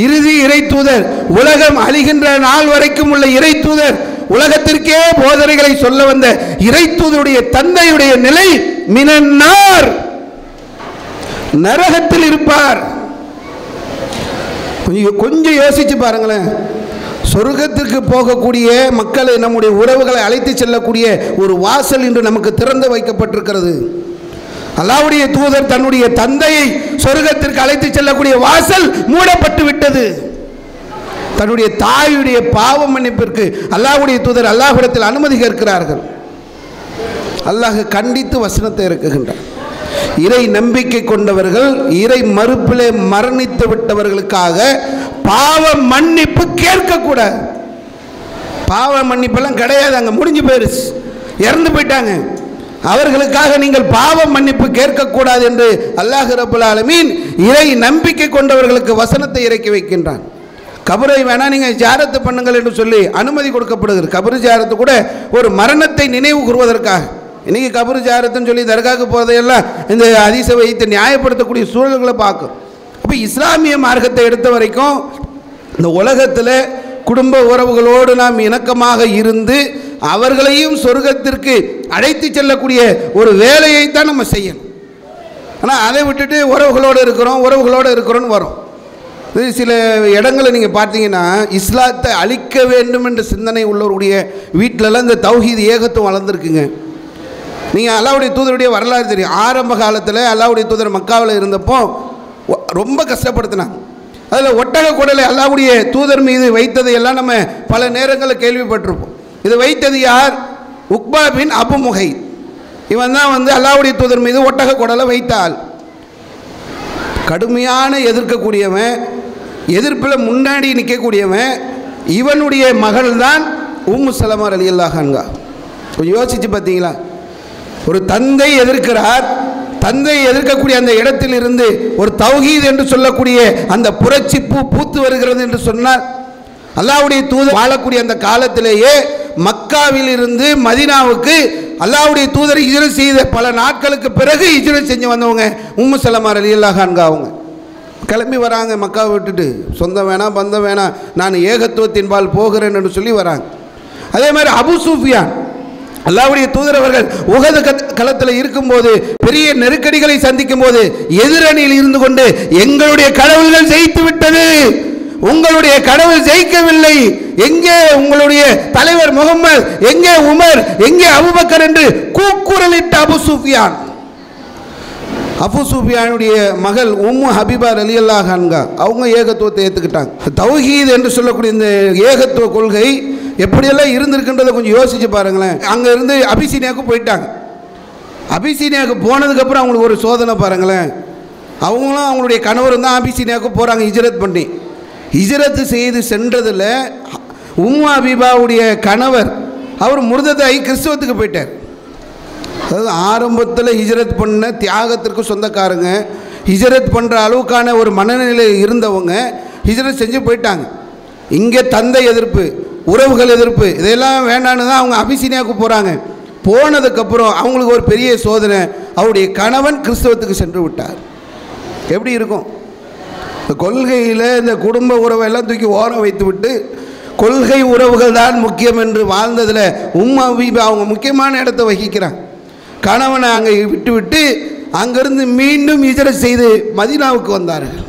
இறுதி இறை தூதர், உலகம் அழிகின்ற நாள் வரைக்கும் உள்ள இறை தூதர், உலகத்திற்கே போதனைகளை சொல்ல வந்த இறை தூதருடைய தந்தையுடைய நிலை மினன்னார், நரகத்தில் இருப்பார். கொஞ்சம் யோசிச்சு பாருங்களேன். சொர்க்கத்திற்கு போகக்கூடிய மக்களை, நம்முடைய உறவுகளை அழைத்து செல்லக்கூடிய ஒரு வாசல் இன்று நமக்கு திறந்து வைக்கப்பட்டிருக்கிறது. அல்லாஹ்வுடைய தூதர் தன்னுடைய தந்தையை சொர்க்கத்திற்கு அழைத்து செல்லக்கூடிய வாசல் மூடப்பட்டு விட்டது. தன்னுடைய தாயுடைய பாவ மன்னிப்பிற்கு அல்லாஹ்வுடைய தூதர் அல்லாஹ்விடத்தில் அனுமதி கேட்கிறார்கள். அல்லாஹ் கண்டித்து வசனத்தை இறக்குகின்றார். இறை நம்பிக்கை கொண்டவர்கள், இறை மறுப்பிலே மரணித்து விட்டவர்களுக்காக பாவ மன்னிப்பு கேட்கக்கூடாது. பாவ மன்னிப்பெல்லாம் கிடையாது, அங்கே முடிஞ்சு போயிருச்சு, இறந்து போயிட்டாங்க. அவர்களுக்காக நீங்கள் பாவ மன்னிப்பு கேட்கக்கூடாது என்று அல்லாஹ் ரப்பல் ஆலமீன் இறை நம்பிக்கை கொண்டவர்களுக்கு வசனத்தை இறக்கி வைக்கின்றான். கபரை வேணா நீங்கள் ஜியாரத்து பண்ணுங்கள் என்று சொல்லி அனுமதி கொடுக்கப்படுகிறது. கபரு ஜியாரத்து கூட ஒரு மரணத்தை நினைவு கூறுவதற்காக. இன்னைக்கு கபரு ஜியாரத்துன்னு சொல்லி தர்காவுக்கு போகிறதையெல்லாம் இந்த ஹதீஸை வைத்து நியாயப்படுத்தக்கூடிய சூழல்களை பார்க்கும். அப்போ இஸ்லாமிய மார்க்கத்தை எடுத்த வரைக்கும் இந்த உலகத்தில் குடும்ப உறவுகளோடு நாம் இணக்கமாக இருந்து அவர்களையும் சொர்க்கத்திற்கு அழைத்து செல்லக்கூடிய ஒரு வேலையை தான் நம்ம செய்யணும். ஆனால் அதை விட்டுட்டு உறவுகளோடு இருக்கிறோன்னு வரும். இது சில இடங்களை நீங்கள் பார்த்தீங்கன்னா இஸ்லாத்தை அழிக்க வேண்டும் என்ற சிந்தனை உள்ளவருடைய வீட்டிலலாம் இந்த தௌஹீத் ஏகத்துவம் வளர்ந்துருக்குங்க. நீங்கள் அல்லாஹ்வுடைய தூதருடைய வரலாறு தெரியும். ஆரம்ப காலத்தில் அல்லாஹ்வுடைய தூதர் மக்காவில் இருந்தப்போ ரொம்ப கஷ்டப்படுத்தினாங்க. அதில் ஒட்டக குடலை அல்லாஹ்வுடைய தூதர் மீது வைத்ததை எல்லாம் நம்ம பல நேரங்களில் கேள்விப்பட்டிருப்போம். இது வைத்தது யார்? உக்பா பின் அபு முஹைத். இவன் தான் அல்லாஹ்வுடைய தூதர் மீது ஒட்டக குடலை வைத்தாள். கடுமையான எதிர்க்கக்கூடியவன், எதிர்ப்பில் முன்னாடி நிற்கக்கூடியவன். இவனுடைய மகள் தான் உம்மு சலமா ரலியல்லாஹு அன்ஹா. கொஞ்சம் யோசிச்சு பார்த்தீங்களா? ஒரு தந்தை எதிர்க்கிறார், தந்தை எதிர்க்கக்கூடிய அந்த இடத்தில் இருந்து ஒரு தௌஹீத் என்று சொல்லக்கூடிய அந்த புரட்சி பூத்து வருகிறது என்று சொன்னார். அல்லாஹ்வுடைய தூதர் வாழக்கூடிய அந்த காலத்திலேயே மக்காவில் இருந்து மதீனாவுக்கு அல்லாஹ்வுடைய தூதரை ஹிஜ்ரத் செய்த பல நாட்களுக்கு பிறகு ஹிஜ்ரத் செஞ்சு வந்தவங்க உம்மு சலமா ரலியல்லாஹு அன்ஹா. அவங்க கிளம்பி வராங்க மக்காவை விட்டுட்டு, சொந்தம் வேணாம் பந்தம் வேணாம், நான் ஏகத்துவத்தின்பால் போகிறேன் என்று சொல்லி வராங்க. அதே மாதிரி அபு சுஃபியான், அல்லாஹ்வுடைய தூதர் அவர்கள் உஹது களத்தில் இருக்கும்போது, பெரிய நெருக்கடிகளை சந்திக்கும் போது எதிரணியில் இருந்து கொண்டு எங்களுடைய கடவுள்கள் ஜெயித்து விட்டது, உங்களுடைய கடவுள் ஜெயிக்கவில்லை, எங்கே உங்களுடைய தலைவர் முகமது, எங்கே உமர், எங்கே அபூபக்கர் என்று கூக்குரலிட்ட அபு சுஃபியான். அபு சுஃபியானுடைய மகள் உம்மு ஹபீபா ரலியல்லாஹு அன்ஹா அவங்க ஏகத்துவத்தை ஏற்றுக்கிட்டாங்க. தௌஹீத் என்று சொல்லக்கூடிய இந்த ஏகத்துவ கொள்கை எப்படியெல்லாம் இருந்திருக்குன்றதை கொஞ்சம் யோசிச்சு பாருங்களேன். அங்கே இருந்து அபிசீனியாவுக்கு போயிட்டாங்க. அபிசீனியாவுக்கு போனதுக்கப்புறம் அவங்களுக்கு ஒரு சோதனை பாருங்களேன். அவங்களும் அவங்களுடைய கணவரும் தான் அபிசீனியாவுக்கு போகிறாங்க ஹிஜ்ரத் பண்ணி. ஹிஜ்ரத்து செய்து சென்றதில் உம்மு ஹபீபாவுடைய கணவர் அவர் முர்ததாயி கிறிஸ்தவத்துக்கு போயிட்டார். அதாவது ஆரம்பத்தில் ஹிஜ்ரத் பண்ண தியாகத்திற்கு சொந்தக்காரங்க, ஹிஜ்ரத் பண்ணுற அளவுக்கான ஒரு மனநிலை இருந்தவங்க ஹிஜ்ரத் செஞ்சு போயிட்டாங்க. இங்கே தந்தை எதிர்ப்பு, உறவுகள் எதிர்ப்பு, இதெல்லாம் வேண்டான்னு தான் அவங்க அபிசீனியாவுக்கு போகிறாங்க. போனதுக்கப்புறம் அவங்களுக்கு ஒரு பெரிய சோதனை, அவருடைய கணவன் கிறிஸ்தவத்துக்கு சென்று விட்டார். எப்படி இருக்கும்? இந்த கொள்கையில் இந்த குடும்ப உறவை எல்லாம் தூக்கி ஓரம் வைத்து விட்டு கொள்கை உறவுகள் தான் முக்கியம் என்று வாழ்ந்ததில் உம்மு ஹபீபா அவங்க முக்கியமான இடத்தை வகிக்கிறாங்க. கணவனை அங்கே விட்டு விட்டு அங்கிருந்து மீண்டும் ஹிஜ்ரத் செய்து மதீனாவுக்கு வந்தார்கள்.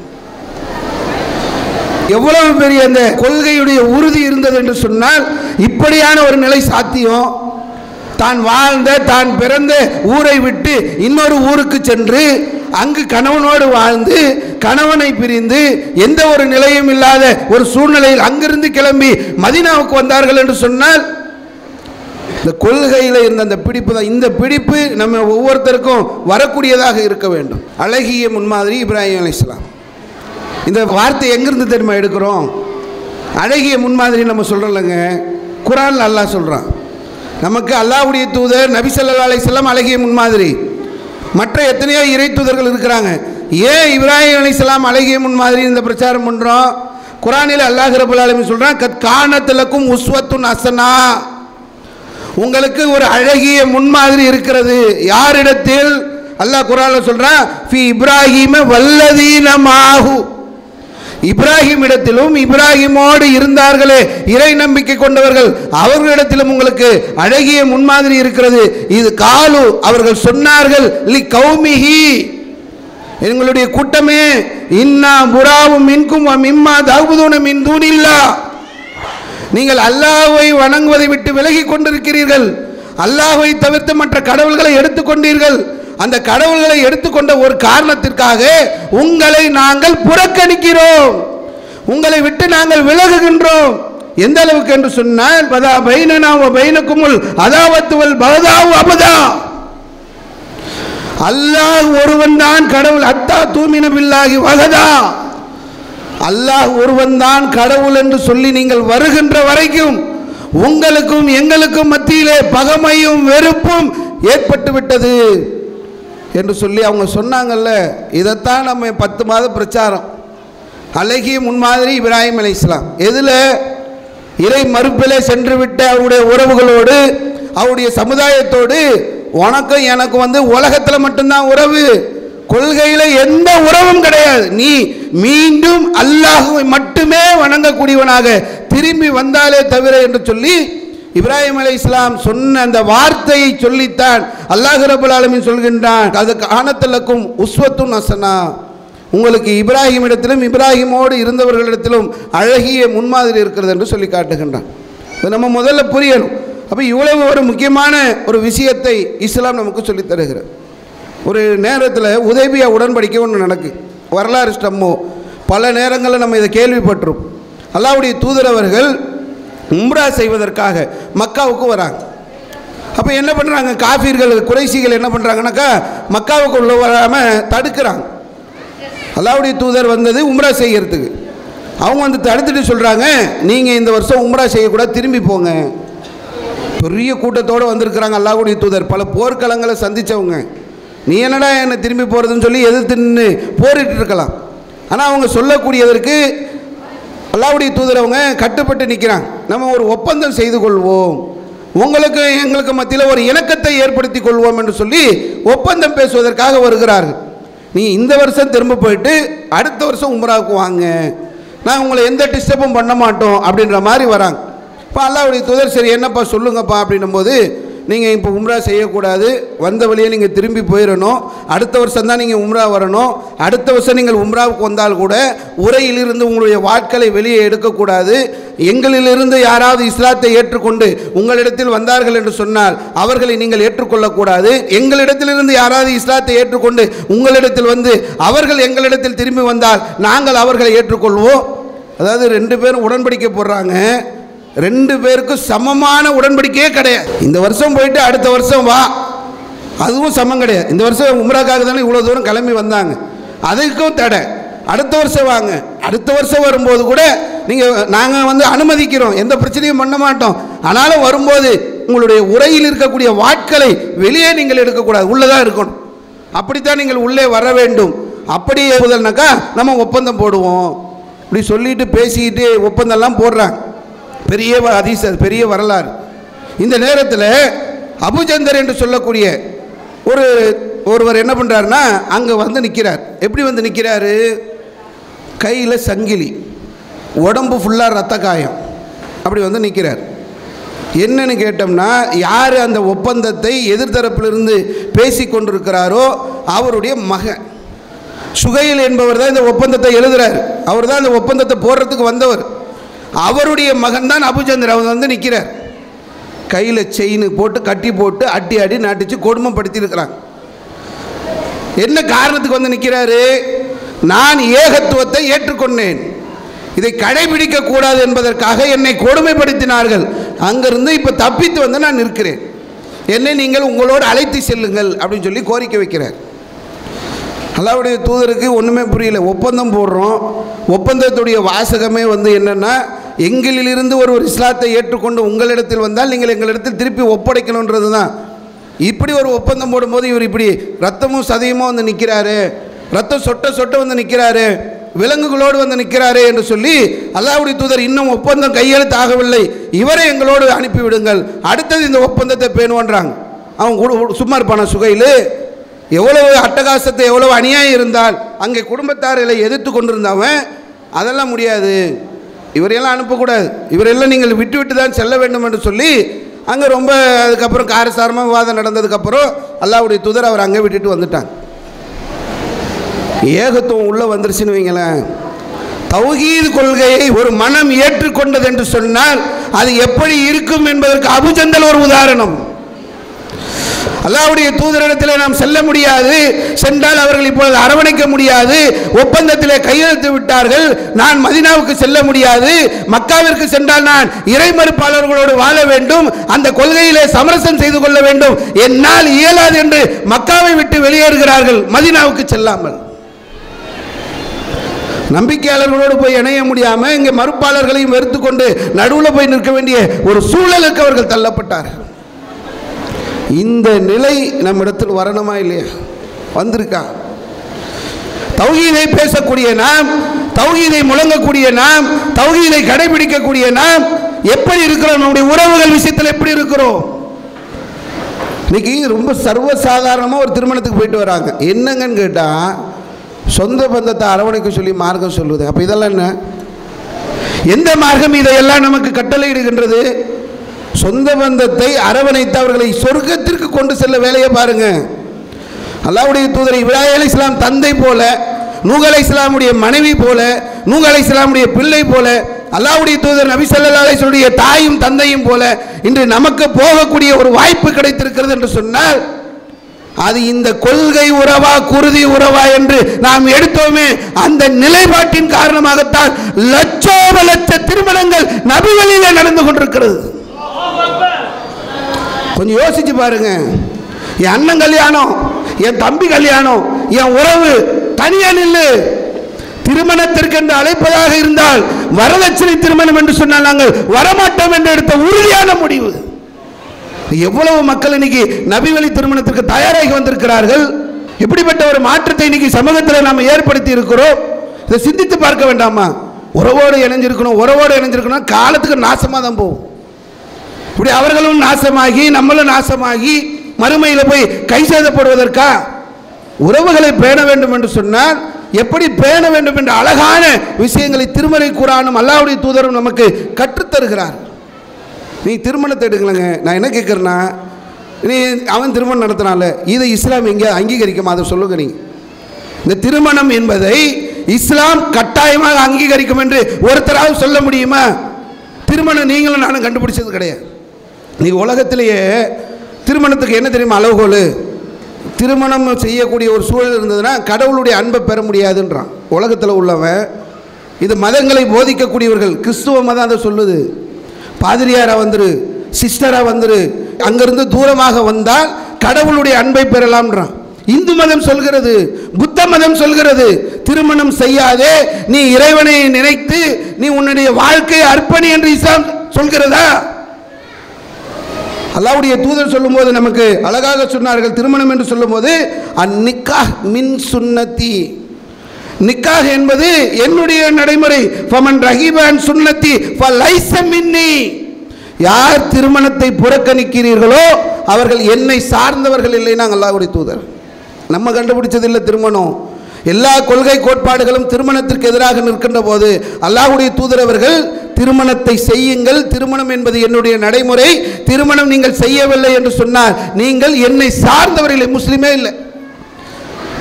எவ்வளவு பெரிய அந்த கொள்கையுடைய உறுதி இருந்தது என்று சொன்னால் இப்படியான ஒரு நிலை சாத்தியம். தான் வாழ்ந்த தான் பிறந்த ஊரை விட்டு இன்னொரு ஊருக்கு சென்று அங்கு கணவனோடு வாழ்ந்து கணவனை பிரிந்து எந்த ஒரு நிலையும் இல்லாத ஒரு சூழ்நிலையில் அங்கிருந்து கிளம்பி மதீனாவுக்கு வந்தார்கள் என்று சொன்னால் இந்த கொள்கையில் இருந்த அந்த பிடிப்பு தான். இந்த பிடிப்பு நம்ம ஒவ்வொருத்தருக்கும் வரக்கூடியதாக இருக்க வேண்டும். அழகிய முன்மாதிரி இப்ராஹிம் அலைஹிஸ்ஸலாம். இந்த வார்த்தை எங்கிருந்து தெரியுமா எடுக்கிறோம்? அழகிய முன்மாதிரி நம்ம சொல்கிறோம்லங்க, குர்ஆன்ல அல்லாஹ் சொல்கிறான். நமக்கு அல்லாஹ்வுடைய தூதர் நபி ஸல்லல்லாஹு அலைஹி வஸல்லம் அழகிய முன்மாதிரி. மற்ற எத்தனையோ இறை தூதர்கள் இருக்கிறாங்க. ஏன் இப்ராஹிம் அலைஹிஸ்ஸலாம் அழகிய முன்மாதிரி இந்த பிரச்சாரம் பண்ணுறோம்? குர்ஆனில் அல்லாஹ் ரப்பல் ஆலமீன் சொல்கிறான், கத் கானத் லக்கும் உஸ்வத்துன் ஹஸனா, உங்களுக்கு ஒரு அழகிய முன்மாதிரி இருக்கிறது. யாரிடத்தில்? அல்லாஹ் குர்ஆன்ல சொல்றான், ஃபி இப்ராஹீம வல்லதீன மாஹு, இப்ராஹிம் இடத்திலும் இப்ராஹிமோடு இருந்தார்களே இறை நம்பிக்கை கொண்டவர்கள் அவர்களிடத்திலும் உங்களுக்கு அழகிய முன்மாதிரி இருக்கிறது. இது காலு, அவர்கள் சொன்னார்கள், லி கௌமிஹி, எங்களுடைய கூட்டமே, இன்னா புராவும் மின்கும் வ மிம்மா தஅபுதுன மின் தூனில்லாஹ், நீங்கள் அல்லாஹ்வை வணங்குவதை விட்டு விலகி கொண்டிருக்கிறீர்கள், அல்லாஹ்வை தவிர்த்து மற்ற கடவுள்களை எடுத்துக்கொண்டீர்கள். அந்த கடவுள்களை எடுத்துக்கொண்ட ஒரு காரணத்திற்காக உங்களை நாங்கள் புறக்கணிக்கிறோம், உங்களை விட்டு நாங்கள் விலகுகின்றோம். எந்த அளவுக்கு என்று சொன்னால், பதா பைனனா வ பைனகுமுல் அதாவத்து வல் பகதாவு அபதா, அல்லாஹ் ஒருவன் தான் கடவுள், அத்தா தூமின பில்லாஹி வஹதா, அல்லாஹ் ஒருவன் தான் கடவுள் என்று சொல்லி நீங்கள் வருகின்ற வரைக்கும் உங்களுக்கும் எங்களுக்கும் மத்தியிலே பகைமையும் வெறுப்பும் ஏற்பட்டு விட்டது என்று சொல்லி அவங்க சொன்னாங்கல்ல. இதைத்தான் நம்ம 10 மாத பிரச்சாரம். அழகிய முன்மாதிரி இப்ராஹிம் அலைஹிஸ்ஸலாம். எதில்? இறை மறுப்பிலே சென்று விட்ட அவருடைய உறவுகளோடு, அவருடைய சமுதாயத்தோடு. உனக்கும் எனக்கு உலகத்தில் மட்டும்தான் உறவு, கொள்கையில் எந்த உறவும் கிடையாது. நீ மீண்டும் அல்லாஹ்வை மட்டுமே வணங்கக்கூடியவனாக திரும்பி வந்தாலே தவிர என்று சொல்லி இப்ராஹிம் அலைஹிஸ்ஸலாம் சொன்ன அந்த வார்த்தையை சொல்லித்தான் அல்லாஹ் ரப்பல் ஆலமீன் சொல்கின்றான், அது கானத்தலக்கும் உஸ்வத்துன் ஹஸனா, உங்களுக்கு இப்ராஹிம் இடத்திலும் இப்ராஹிமோடு இருந்தவர்களிடத்திலும் அழகிய முன்மாதிரி இருக்கிறது என்று சொல்லி காட்டுகின்றான். இது நம்ம முதல்ல புரியணும். அப்போ இவ்வளவு ஒரு முக்கியமான ஒரு விஷயத்தை இஸ்லாம் நமக்கு சொல்லித் தருகிறது. ஒரு நேரத்தில் உதைபியா உடன்படிக்கை ஒன்று நடக்கு, வரலாறு ஸ்டம்மோ, பல நேரங்களில் நம்ம இதை கேள்விப்பட்டிரும். அல்லாஹ்வுடைய தூதர் அவர்கள் உம்ரா செய்வதற்காக மக்காவுக்கு வராங்க. அப்போ என்ன பண்ணுறாங்க, காஃபிர்கள் குறைஷிகள் என்ன பண்ணுறாங்கனாக்கா மக்காவுக்கு உள்ள வராமல் தடுக்கிறாங்க. அல்லாஹ்வுடைய தூதர் வந்தது உம்ரா செய்கிறதுக்கு, அவங்க தடுத்துட்டு சொல்கிறாங்க, நீங்கள் இந்த வருஷம் உம்ரா செய்யக்கூடாது, திரும்பி போங்க. பெரிய கூட்டத்தோடு வந்திருக்கிறாங்க அல்லாஹ்வுடைய தூதர், பல போர்க்களங்களை சந்தித்தவங்க. நீ என்னடா என்னை திரும்பி போகிறதுன்னு சொல்லி எதிர்த்து நின்று போரிட்டு இருக்கலாம். ஆனால் அவங்க சொல்லக்கூடியதற்கு அல்லாஹ்வுடைய தூதர் அவங்க கட்டுப்பட்டு நிற்கிறாங்க. நம்ம ஒரு ஒப்பந்தம் செய்து கொள்வோம், உங்களுக்கு எங்களுக்கு மத்தியில் ஒரு இணக்கத்தை ஏற்படுத்தி கொள்வோம் என்று சொல்லி ஒப்பந்தம் பேசுவதற்காக வருகிறார்கள். நீ இந்த வருஷம் திரும்ப போயிட்டு அடுத்த வருஷம் உம்ராவுக்கு வாங்க, நான் உங்களை எந்த டிஸ்டர்பும் பண்ண மாட்டோம் அப்படின்ற மாதிரி வராங்க. இப்போ அல்லாஹ்வுடைய தூதர் சரி என்னப்பா சொல்லுங்கப்பா அப்படின்னும் போது, நீங்கள் இப்போ உம்ரா செய்யக்கூடாது, வந்த வழியே நீங்கள் திரும்பி போயிடணும், அடுத்த வருஷம் தான் நீங்கள் உம்ரா வரணும், அடுத்த வருஷம் நீங்கள் உம்ராவுக்கு வந்தால் கூட உரையிலிருந்து உங்களுடைய வாட்களை வெளியே எடுக்கக்கூடாது, எங்களிலிருந்து யாராவது இஸ்லாத்தை ஏற்றுக்கொண்டு உங்களிடத்தில் வந்தார்கள் என்று சொன்னால் அவர்களை நீங்கள் ஏற்றுக்கொள்ளக்கூடாது, எங்களிடத்திலிருந்து யாராவது இஸ்லாத்தை ஏற்றுக்கொண்டு உங்களிடத்தில் வந்து அவர்கள் எங்களிடத்தில் திரும்பி வந்தால் நாங்கள் அவர்களை ஏற்றுக்கொள்வோம். அதாவது 2 பேரும் உடன்படிக்கை போடுறாங்க, 2 பேருக்கும் சமமான உடன்படிக்கையே கிடையாது. இந்த வருஷம் போயிட்டு அடுத்த வருஷம் வா, அதுவும் சமம் கிடையாது. இந்த வருஷம் உம்ராக்காக தானே இவ்வளோ தூரம் கிளம்பி வந்தாங்க, அதுக்கும் தடை. அடுத்த வருஷம் வாங்க, அடுத்த வருஷம் வரும்போது கூட நாங்கள் வந்து அனுமதிக்கிறோம், எந்த பிரச்சனையும் பண்ண மாட்டோம், ஆனாலும் வரும்போது உங்களுடைய உரையில் இருக்கக்கூடிய வாட்களை வெளியே நீங்கள் எடுக்கக்கூடாது, உள்ளே தான் இருக்கணும், அப்படித்தான் நீங்கள் உள்ளே வர வேண்டும். அப்படி முதல்னாக்கா நம்ம ஒப்பந்தம் போடுவோம். இப்படி சொல்லிட்டு பேசிக்கிட்டு ஒப்பந்தம்லாம் போடுறாங்க. பெரிய ஹதீஸ், பெரிய வரலாறு. இந்த நேரத்தில் அபுஜந்தர் என்று சொல்லக்கூடிய ஒருவர் என்ன பண்ணுறாருன்னா அங்கே வந்து நிற்கிறார். எப்படி வந்து நிற்கிறாரு? கையில் சங்கிலி, உடம்பு ஃபுல்லாக ரத்த காயம், அப்படி வந்து நிற்கிறார். என்னன்னு கேட்டோம்னா, யார் அந்த ஒப்பந்தத்தை எதிர்த்தரப்பிலிருந்து பேசி கொண்டிருக்கிறாரோ அவருடைய மகன் சுகைல் என்பவர் தான் இந்த ஒப்பந்தத்தை எழுதுகிறார். அவர் தான் இந்த ஒப்பந்தத்தை போடுறதுக்கு வந்தவர். அவருடைய மகன் தான் அபுஜந்தர். அவர் வந்து நிற்கிறார், கையில் செயின் போட்டு கட்டி போட்டு அடி அடி நாட்டிச்சு கொடுமைப்படுத்தி இருக்கிறாங்க. என்ன காரணத்துக்கு வந்து நிற்கிறாரு? நான் ஏகத்துவத்தை ஏற்றுக்கொண்டேன், இதை கடைபிடிக்க கூடாது என்பதற்காக என்னை கொடுமைப்படுத்தினார்கள், அங்கிருந்து இப்போ தப்பித்து வந்து நான் நிற்கிறேன், என்னை நீங்கள் உங்களோடு அழைத்து செல்லுங்கள் அப்படின்னு சொல்லி கோரிக்கை வைக்கிறார். அல்லாஹ்வுடைய தூதருக்கு ஒன்றுமே புரியல. ஒப்பந்தம் போடுறோம், ஒப்பந்தத்துடைய வாசகமே வந்து என்னென்னா, எங்களிலிருந்து ஒரு இஸ்லாத்தை ஏற்றுக்கொண்டு உங்களிடத்தில் வந்தால் நீங்கள் எங்களிடத்தில் திருப்பி ஒப்படைக்கணுன்றது தான். இப்படி ஒரு ஒப்பந்தம் போடும்போது இவர் இப்படி ரத்தமும் சதையுமோ வந்து நிற்கிறாரு, ரத்தம் சொட்ட சொட்ட வந்து நிற்கிறாரு, விலங்குகளோடு வந்து நிற்கிறாரு என்று சொல்லி அல்லாஹ்வுடைய தூதர் இன்னும் ஒப்பந்தம் கையெழுத்து ஆகவில்லை, இவரை எங்களோடு அனுப்பிவிடுங்கள், அடுத்தது இந்த ஒப்பந்தத்தை பேணுவான்றாங்க. அவங்க சும்மா இருப்பான சுகையில்? எவ்வளவு அட்டகாசத்தை, எவ்வளவு அநியாயம் இருந்தால் அங்கே குடும்பத்தார்களை எதிர்த்து கொண்டிருந்தவன் அதெல்லாம் முடியாது, இவரையெல்லாம் அனுப்பக்கூடாது, இவரெல்லாம் நீங்கள் விட்டு விட்டு தான் செல்ல வேண்டும் என்று சொல்லி அங்கே ரொம்ப அதுக்கப்புறம் காரசாரமாக விவாதம் நடந்ததுக்கப்புறம் அல்லாஹ்வுடைய தூதர் அவர் அங்கே விட்டுட்டு வந்துட்டாங்க. ஏகத்துவம் உள்ளே வந்துருச்சுன்னு வைங்களேன். தௌஹீத் கொள்கையை ஒரு மனம் ஏற்றுக்கொண்டது என்று சொன்னால் அது எப்படி இருக்கும் என்பதற்கு அபுஜந்தல் ஒரு உதாரணம். அல்லாஹ்வுடைய தூதரிடத்திலே நாம் செல்ல முடியாது, சென்றால் அவர்கள் இப்பொழுது அரவணைக்க முடியாது, ஒப்பந்தத்திலே கையெழுத்து விட்டார்கள், நான் மதீனாவுக்கு செல்ல முடியாது, மக்காவிற்கு சென்றால் நான் இறை மறுப்பாளர்களோடு வாழ வேண்டும், அந்த கொள்கையிலே சமரசம் செய்து கொள்ள வேண்டும், என்னால் இயலாது என்று மக்காவை விட்டு வெளியேறுகிறார்கள், மதீனாவுக்கு செல்லாமல். நம்பிக்கையாளர்களோடு போய் இணைய முடியாமல் இங்கே மறுப்பாளர்களையும் வெறுத்து கொண்டு நடுவில் போய் நிற்க வேண்டிய ஒரு சூழலுக்கு அவர்கள் தள்ளப்பட்டார்கள். இந்த நிலை நம்மிடத்தில் வரணுமா இல்லையா? வந்திருக்கா? தௌஹீதை பேசக்கூடிய நாம், தௌஹீதை முழங்கக்கூடிய நாம், தௌஹீதை கடைபிடிக்கக்கூடிய நாம் எப்படி இருக்கிறோம்? நம்முடைய உறவுகள் விஷயத்தில் எப்படி இருக்கிறோம்? இன்னைக்கு ரொம்ப சர்வசாதாரணமாக ஒரு திருமணத்துக்கு போயிட்டு வராங்க. என்னங்கன்னு கேட்டால், சொந்த பந்தத்தை அரவணைக்க சொல்லி மார்க்கம் சொல்லுது. அப்போ இதெல்லாம் என்ன? எந்த மார்க்கம் இதையெல்லாம் நமக்கு கட்டளையிடுகின்றது? சொந்த பந்தத்தை அரவணைத்து அவர்களை சொர்க்கத்திற்கு கொண்டு செல்ல வேலையை பாருங்க. அல்லாஹ்வுடைய தூதர் இப்ராஹீம் அலைஹிஸ்ஸலாம் தந்தை போல, நூஹ் அலைஹிஸ்ஸலாமுடைய மனைவி போல, நூஹ் அலைஹிஸ்ஸலாமுடைய பிள்ளை போல, அல்லாஹ்வுடைய தூதர் நபி ஸல்லல்லாஹு அலைஹி வஸல்லம் தாயும் தந்தையும் போல இன்று நமக்கு போகக்கூடிய ஒரு வாய்ப்பு கிடைத்திருக்கிறது என்று சொன்னால், அது இந்த கொள்கை உறவா குருதி உறவா என்று நாம் எடுத்தோமே, அந்த நிலைப்பாட்டின் காரணமாகத்தான் லட்சோப லட்ச திருமணங்கள் நபிகளிலே நடந்து கொண்டிருக்கிறது. கொஞ்சம் யோசிச்சு பாருங்க. என் அண்ணன் கல்யாணம், என் தம்பி கல்யாணம், என் உறவு தனியா நில்லு. திருமணத்திற்கு என்று அழைப்பதாக இருந்தால் வரதட்சணை திருமணம் என்று சொன்னால் நாங்கள் வரமாட்டோம் என்று எடுத்த உறுதியான முடிவு. எவ்வளவு மக்கள் இன்னைக்கு நபி வழி திருமணத்திற்கு தயாராகி வந்திருக்கிறார்கள். எப்படிப்பட்ட ஒரு மாற்றத்தை இன்னைக்கு சமூகத்தில் நாம் ஏற்படுத்தி இருக்கிறோம். இதை சிந்தித்து பார்க்க வேண்டாமா? உறவோடு இணைஞ்சிருக்கணும், உறவோடு இணைஞ்சிருக்கணும், காலத்துக்கு நாசமாக தான் போகும். இப்படி அவர்களும் நாசமாகி நம்மளும் நாசமாகி மறுமையில் போய் கை சேதப்படுவதற்கா? உறவுகளை பேண வேண்டும் என்று சொன்னால் எப்படி பேண வேண்டும் என்ற அழகான விஷயங்களை திருமறை குர்ஆனும் அல்லாஹ்வுடைய தூதரும் நமக்கு கற்றுத்தருகிறார். நீ திருமணத்தை எடுக்கலங்க. நான் என்ன கேட்குறேன்னா, நீ அவன் திருமணம் நடத்தினால இதை இஸ்லாம் எங்கே அங்கீகரிக்குமா? அதை சொல்லுங்க. நீங்கள் இந்த திருமணம் என்பதை இஸ்லாம் கட்டாயமாக அங்கீகரிக்கும் என்று ஒருத்தராவது சொல்ல முடியுமா? திருமணம் நீங்களும் நானும் கண்டுபிடிச்சது கிடையாது. நீங்கள் உலகத்திலேயே திருமணத்துக்கு என்ன தெரியுமா அளவுகோல்? திருமணம் செய்யக்கூடிய ஒரு சூழல் இருந்ததுன்னா கடவுளுடைய அன்பை பெற முடியாதுன்றான் உலகத்தில் உள்ளவன். இது மதங்களை போதிக்கக்கூடியவர்கள், கிறிஸ்துவ மதம் அதை சொல்லுது. பாதிரியாராக வந்துரு, சிஸ்டராக வந்துரு, அங்கிருந்து தூரமாக வந்தால் கடவுளுடைய அன்பை பெறலாம்ன்றான். இந்து மதம் சொல்கிறது, புத்த மதம் சொல்கிறது, திருமணம் செய்யாதே, நீ இறைவனை நினைத்து நீ உன்னுடைய வாழ்க்கையை அர்ப்பணி என்று இஸ்லாம் சொல்கிறதா? அல்லாஹ்வுடைய தூதர் சொல்லும்போது நமக்கு அழகாக சொன்னார்கள். திருமணம் என்று சொல்லும்போது அந்நிக்காஹ் மின் சுன்னதி, நிக்காஹ் என்பது என்னுடைய நடைமுறை. ஃபமன் ரஹீபன் சுன்னதி ஃபலைஸ மின்னி, யார் திருமணத்தை புறக்கணிக்கிறீர்களோ அவர்கள் என்னை சார்ந்தவர்கள் இல்லை. நாங்கள் அல்லாஹ்வுடைய தூதர், நம்ம கண்டுபிடிச்சது இல்லை திருமணம். எல்லா கொள்கை கோட்பாடுகளும் திருமணத்திற்கு எதிராக நிற்கின்ற போது அல்லாஹ்வுடைய தூதர் அவர்கள் திருமணத்தை செய்யுங்கள், திருமணம் என்பது என்னுடைய நடைமுறை, திருமணம் நீங்கள் செய்யவில்லை என்று சொன்னால் நீங்கள் என்னை சார்ந்தவர்கள். முஸ்லீமே இல்லை.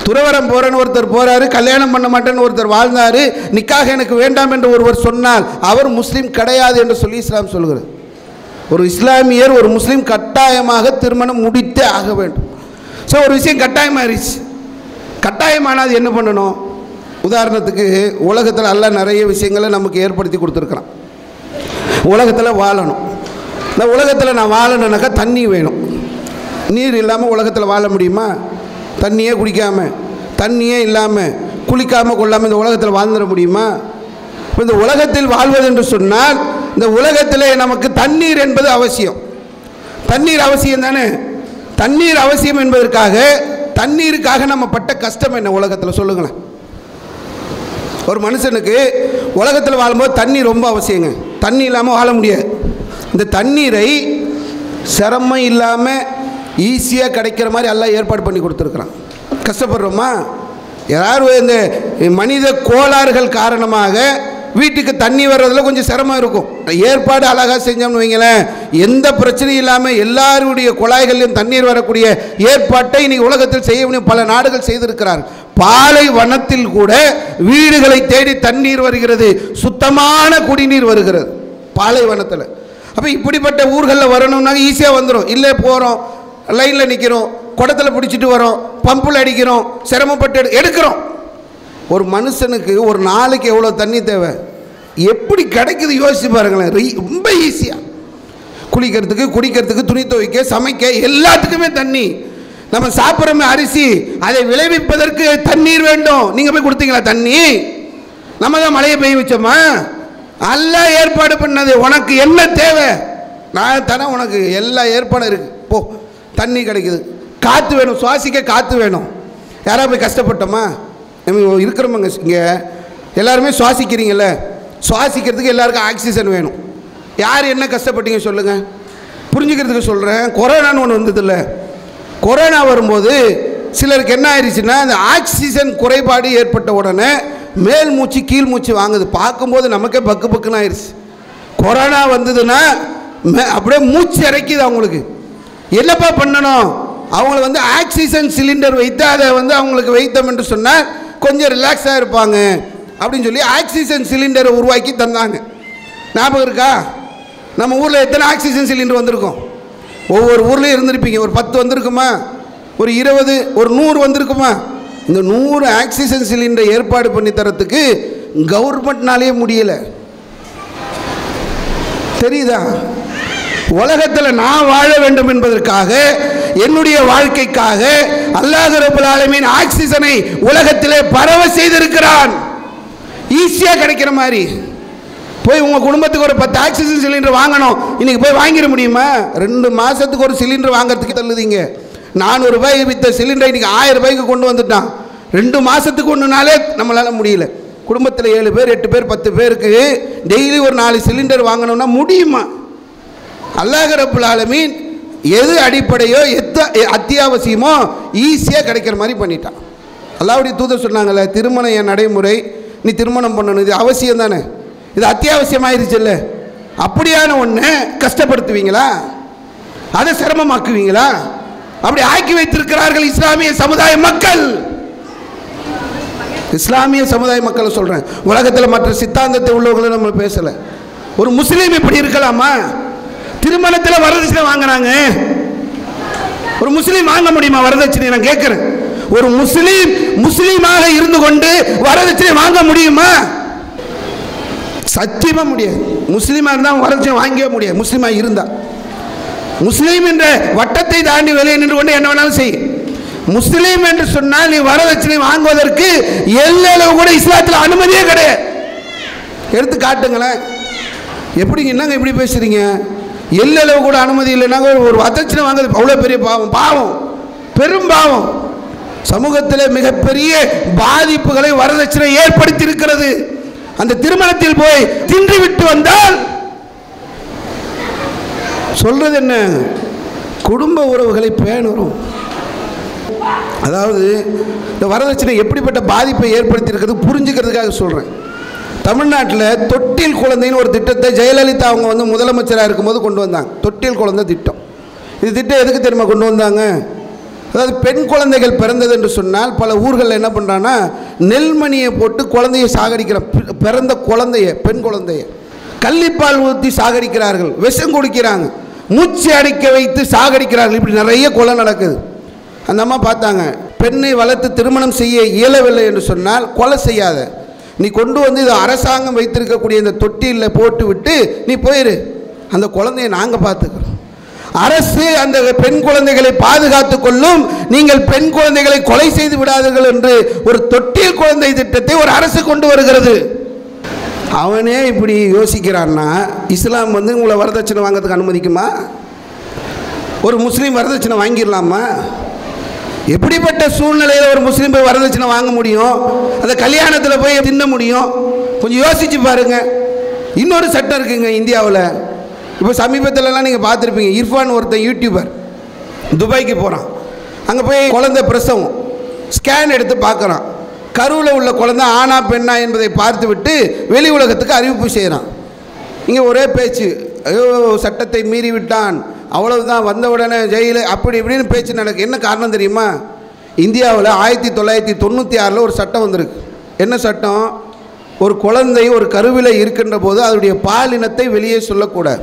துறவரம் போறேன்னு ஒருத்தர் போறாரு, கல்யாணம் பண்ண மாட்டேன்னு ஒருத்தர் வாழ்ந்தாரு, நிக்காக எனக்கு வேண்டாம் என்று ஒருவர் சொன்னால் அவர் முஸ்லீம் கிடையாது என்று சொல்லி இஸ்லாம் சொல்கிறது. ஒரு இஸ்லாமியர் ஒரு முஸ்லீம் கட்டாயமாக திருமணம் முடித்தே ஆக வேண்டும். ஸோ ஒரு விஷயம் கட்டாயமாயிருச்சு. கட்டாயமானது என்ன பண்ணணும்? உதாரணத்துக்கு உலகத்தில் எல்லாம் நிறைய விஷயங்களை நமக்கு ஏற்படுத்தி கொடுத்துருக்குறான். உலகத்தில் வாழணும். இந்த உலகத்தில் நான் வாழணுன்னாக்கா தண்ணி வேணும். நீர் இல்லாமல் உலகத்தில் வாழ முடியுமா? தண்ணியே குடிக்காமல், தண்ணியே இல்லாமல், குளிக்காமல் கொள்ளாமல் இந்த உலகத்தில் வாழ்ந்துட முடியுமா? இப்போ இந்த உலகத்தில் வாழ்வது என்று சொன்னால் இந்த உலகத்தில் நமக்கு தண்ணீர் என்பது அவசியம். தண்ணீர் அவசியம் தானே. தண்ணீர் அவசியம் என்பதற்காக தண்ணீருக்காக நம்ம பட்ட கஷ்டம் என்ன உலகத்தில் சொல்லுங்களேன். ஒரு மனுஷனுக்கு உலகத்தில் வாழும்போது தண்ணி ரொம்ப அவசியங்க. தண்ணி இல்லாமல் வாழ முடியாது. இந்த தண்ணீரை சிரமம் இல்லாமல் ஈஸியாக கிடைக்கிற மாதிரி எல்லாம் ஏற்பாடு பண்ணி கொடுத்துருக்குறான். கஷ்டப்படுறோமா? யாராவது இந்த மனித கோளாறுகள் காரணமாக வீட்டுக்கு தண்ணி வர்றதுல கொஞ்சம் சிரமம் இருக்கும். ஏற்பாடு அழகாக செஞ்சோம்னு வைங்களேன், எந்த பிரச்சனையும் இல்லாமல் எல்லாருடைய குழாய்களிலும் தண்ணீர் வரக்கூடிய ஏற்பாட்டை இன்னைக்கு உலகத்தில் செய்ய முடியும். பல நாடுகள் செய்திருக்கிறார். பாலைவனத்தில் கூட வீடுகளை தேடி தண்ணீர் வருகிறது, சுத்தமான குடிநீர் வருகிறது பாலைவனத்தில். அப்போ இப்படிப்பட்ட ஊர்களில் வரணும்னா ஈஸியாக வந்துடும். இல்லை போகிறோம், லைனில் நிற்கிறோம், குடத்தில் பிடிச்சிட்டு வரோம், பம்பில் அடிக்கிறோம், சிரமப்பட்டு எடுக்கிறோம். ஒரு மனுஷனுக்கு ஒரு நாளைக்கு எவ்வளோ தண்ணி தேவை, எப்படி கிடைக்குது யோசிச்சு பாருங்களேன். ரொம்ப ஈஸியாக குளிக்கிறதுக்கு, குடிக்கிறதுக்கு, துணி துவைக்க, சமைக்க எல்லாத்துக்குமே தண்ணி. நம்ம சாப்பிட்றோமே அரிசி, அதை விளைவிப்பதற்கு தண்ணீர் வேண்டும். நீங்கள் போய் கொடுத்தீங்களா தண்ணி? நம்ம தான் மழையை பெய்ய வச்சோமா? எல்லாம் ஏற்பாடு பண்ணது. உனக்கு என்ன தேவை நான் தானே, உனக்கு எல்லா ஏற்பாடும் இருக்குது. போ, தண்ணி கிடைக்குது. காற்று வேணும், சுவாசிக்க காற்று வேணும். யாராவது போய் கஷ்டப்பட்டோமா? இருக்கிறோமாங்க இங்கே எல்லாருமே சுவாசிக்கிறீங்கள, சுவாசிக்கிறதுக்கு எல்லாருக்கும் ஆக்சிஜன் வேணும். யார் என்ன கஷ்டப்பட்டீங்க சொல்லுங்கள், புரிஞ்சுக்கிறதுக்கு சொல்கிறேன். கொரோனான்னு ஒன்று வந்ததில்ல, கொரோனா வரும்போது சிலருக்கு என்ன ஆயிடுச்சுன்னா அந்த ஆக்சிஜன் குறைபாடு ஏற்பட்ட உடனே மேல் மூச்சு கீழ் மூச்சு வாங்குது. பார்க்கும்போது நமக்கே பக்கு பக்குன்னு ஆயிடுச்சு. கொரோனா வந்ததுன்னா அப்படியே மூச்சு இறக்கிது அவங்களுக்கு. என்னப்பா பண்ணணும்? அவங்கள ஆக்சிஜன் சிலிண்டர் வைத்து அதை அவங்களுக்கு வைத்தோம் என்று சொன்னால் கொஞ்சம் ரிலாக்ஸாக இருப்பாங்க அப்படின்னு சொல்லி ஆக்சிஜன் சிலிண்டரை உருவாக்கி தந்தாங்க. ஞாபகம் இருக்கா? நம்ம ஊரில் எத்தனை ஆக்சிஜன் சிலிண்டர் வந்திருக்கோம்? ஒவ்வொரு ஊர்லேயும் இருந்திருப்பீங்க. ஒரு 10 வந்திருக்குமா, ஒரு 20, ஒரு 100 வந்திருக்குமா? இந்த 100 ஆக்சிஜன் சிலிண்டரை ஏற்பாடு பண்ணி தரத்துக்கு கவர்மெண்ட்னாலே முடியலை. தெரியுதா? உலகத்தில் நான் வாழ வேண்டும் என்பதற்காக, என்னுடைய வாழ்க்கைக்காக அல்லாஹ் ரப்பல் ஆலமீன் ஆக்சிஜனை உலகத்திலே பரவ செய்திருக்கிறான். ஈஸியாக கிடைக்கிற மாதிரி. போய் உங்கள் குடும்பத்துக்கு ஒரு 10 ஆக்சிஜன் சிலிண்டர் வாங்கணும், இன்னைக்கு போய் வாங்கிட முடியுமா? 2 மாதத்துக்கு ஒரு சிலிண்டர் வாங்கிறதுக்கு தள்ளுதீங்க. 400 ரூபாய் விற்ற சிலிண்டரை இன்னைக்கு 1000 ரூபாய்க்கு கொண்டு வந்துட்டான். 2 மாதத்துக்கு ஒன்றுனாலே நம்மளால் முடியல. குடும்பத்தில் 7 பேர் 8 பேர் 10 பேருக்கு டெய்லி ஒரு 4 சிலிண்டர் வாங்கணும்னா முடியுமா? அல்லாஹ் ரப்பல் ஆலமீன் எது அடிப்படையோ அத்தியாவசியமோ ஈஸியாக கிடைக்கிற மாதிரி பண்ணிட்டான். அல்லாஹ்வுடைய தூதர் சொன்னாங்கல்ல, திருமணம் என் நடைமுறை, நீ திருமணம் பண்ணணும், இது அவசியம் தானே, இது அத்தியாவசியமாயிருச்சு இல்லை. அப்படியான ஒன்று கஷ்டப்படுத்துவீங்களா? அதை சிரமமாக்குவீங்களா? அப்படி ஆக்கி வைத்திருக்கிறார்கள் இஸ்லாமிய சமுதாய மக்கள். இஸ்லாமிய சமுதாய மக்களை சொல்றேன், உலகத்தில் மற்ற சித்தாந்தத்தை உள்ளவர்களை நம்ம பேசல. ஒரு முஸ்லீம் இப்படி இருக்கலாமா? திருமணத்தில் வரதட்சணை வாங்குறாங்க. ஒரு முஸ்லீம் வாங்க முடியுமா வரதட்சணை? நான் கேட்கிறேன், ஒரு முஸ்லீமாக இருந்து கொண்டு வரதட்சணை வாங்க முடியுமா? சத்தியமா முடியாது. முஸ்லீமா இருந்தா வரதட்சணை வாங்கவே முடியாது. முஸ்லீமா இருந்தா, முஸ்லீம் என்ற வட்டத்தை தாண்டி வெளியே நின்று கொண்டு என்ன வேணாலும் செய். முஸ்லீம் என்று சொன்னால் நீ வரதட்சணை வாங்குவதற்கு எல்லளவு கூட இஸ்லாத்தில் அனுமதியே கிடையாது. எடுத்து காட்டுங்களேன். எப்படிங்க, என்னங்க இப்படி பேசுறீங்க? எல்லளவு கூட அனுமதி இல்லைன்னா ஒரு வரதட்சணை வாங்குறது அவ்வளோ பெரிய பாவம், பாவம், பெரும் பாவம். சமூகத்தில் மிகப்பெரிய பாதிப்புகளை வரதட்சணை ஏற்படுத்தி இருக்கிறது. அந்த திருமணத்தில் போய் தின்று விட்டு வந்தால் சொல்றது என்ன? குடும்ப உறவுகளை பேணுறோம். அதாவது இந்த வரதட்சணை எப்படிப்பட்ட பாதிப்பை ஏற்படுத்தி இருக்கிறது புரிஞ்சுக்கிறதுக்காக சொல்றேன். தமிழ்நாட்டில் தொட்டில் குழந்தைன்னு ஒரு திட்டத்தை ஜெயலலிதா அவங்க முதலமைச்சராக இருக்கும்போது கொண்டு வந்தாங்க. தொட்டில் குழந்தை திட்டம். இது திட்டம் எதுக்கு தெரியுமா கொண்டு வந்தாங்க? அதாவது பெண் குழந்தைகள் பிறந்தது என்று சொன்னால் பல ஊர்களில் என்ன பண்ணுறான்னா நெல்மணியை போட்டு குழந்தையை சாகடிக்கிற, பிறந்த குழந்தைய, பெண் குழந்தைய கள்ளிப்பால் ஊற்றி சாகடிக்கிறார்கள், விஷம் குடிக்கிறாங்க, மூச்சு அடைக்க வைத்து சாகடிக்கிறார்கள். இப்படி நிறைய கொலை நடக்குது. அந்த அம்மா பார்த்தாங்க, பெண்ணை வளர்த்து திருமணம் செய்ய இயலவில்லை என்று சொன்னால் கொலை செய்யாத, நீ கொண்டு வந்து இது அரசாங்கம் வைத்திருக்கக்கூடிய இந்த தொட்டியில் போட்டு விட்டு நீ போயிரு, அந்த குழந்தையை நாங்கள் பார்த்துக்கிறோம். அரசு அந்த பெண் குழந்தைகளை பாதுகாத்துக் கொள்ளும், நீங்கள் பெண் குழந்தைகளை கொலை செய்து விடாதீர்கள் என்று ஒரு தொட்டில் குழந்தை திட்டத்தை ஒரு அரசு கொண்டு வருகிறது. அவனே இப்படி யோசிக்கிறான்னா இஸ்லாம் உங்களை வரதட்சணை வாங்கிறதுக்கு அனுமதிக்குமா? ஒரு முஸ்லீம் வரதட்சணை வாங்கிடலாமா? எப்படிப்பட்ட சூழ்நிலையில் ஒரு முஸ்லீம் போய் வரதட்சணை வாங்க முடியும்? அந்த கல்யாணத்தில் போய் தின்ன முடியும்? கொஞ்சம் யோசிச்சு பாருங்க. இன்னொரு சட்டம் இருக்குங்க இந்தியாவில். இப்போ சமீபத்திலலாம் நீங்கள் பார்த்துருப்பீங்க, இர்ஃபான் ஒருத்தன் யூடியூபர் துபாய்க்கு போகிறான். அங்கே போய் குழந்தை பிரசவம் ஸ்கேன் எடுத்து பார்க்குறான். கருவில் உள்ள குழந்தை ஆனா பெண்ணா என்பதை பார்த்து விட்டு வெளி உலகத்துக்கு அறிவிப்பு செய்கிறான். இங்கே ஒரே பேச்சு, ஐயோ சட்டத்தை மீறி விட்டான், அவ்வளவுதான், வந்த உடனே ஜெயிலு, அப்படி இப்படின்னு பேச்சு நடக்கு. என்ன காரணம் தெரியுமா? இந்தியாவில் 1996 ஒரு சட்டம் வந்திருக்கு. என்ன சட்டம்? ஒரு குழந்தை ஒரு கருவில் இருக்கின்ற போது அதனுடைய பாலினத்தை வெளியே சொல்லக்கூடாது.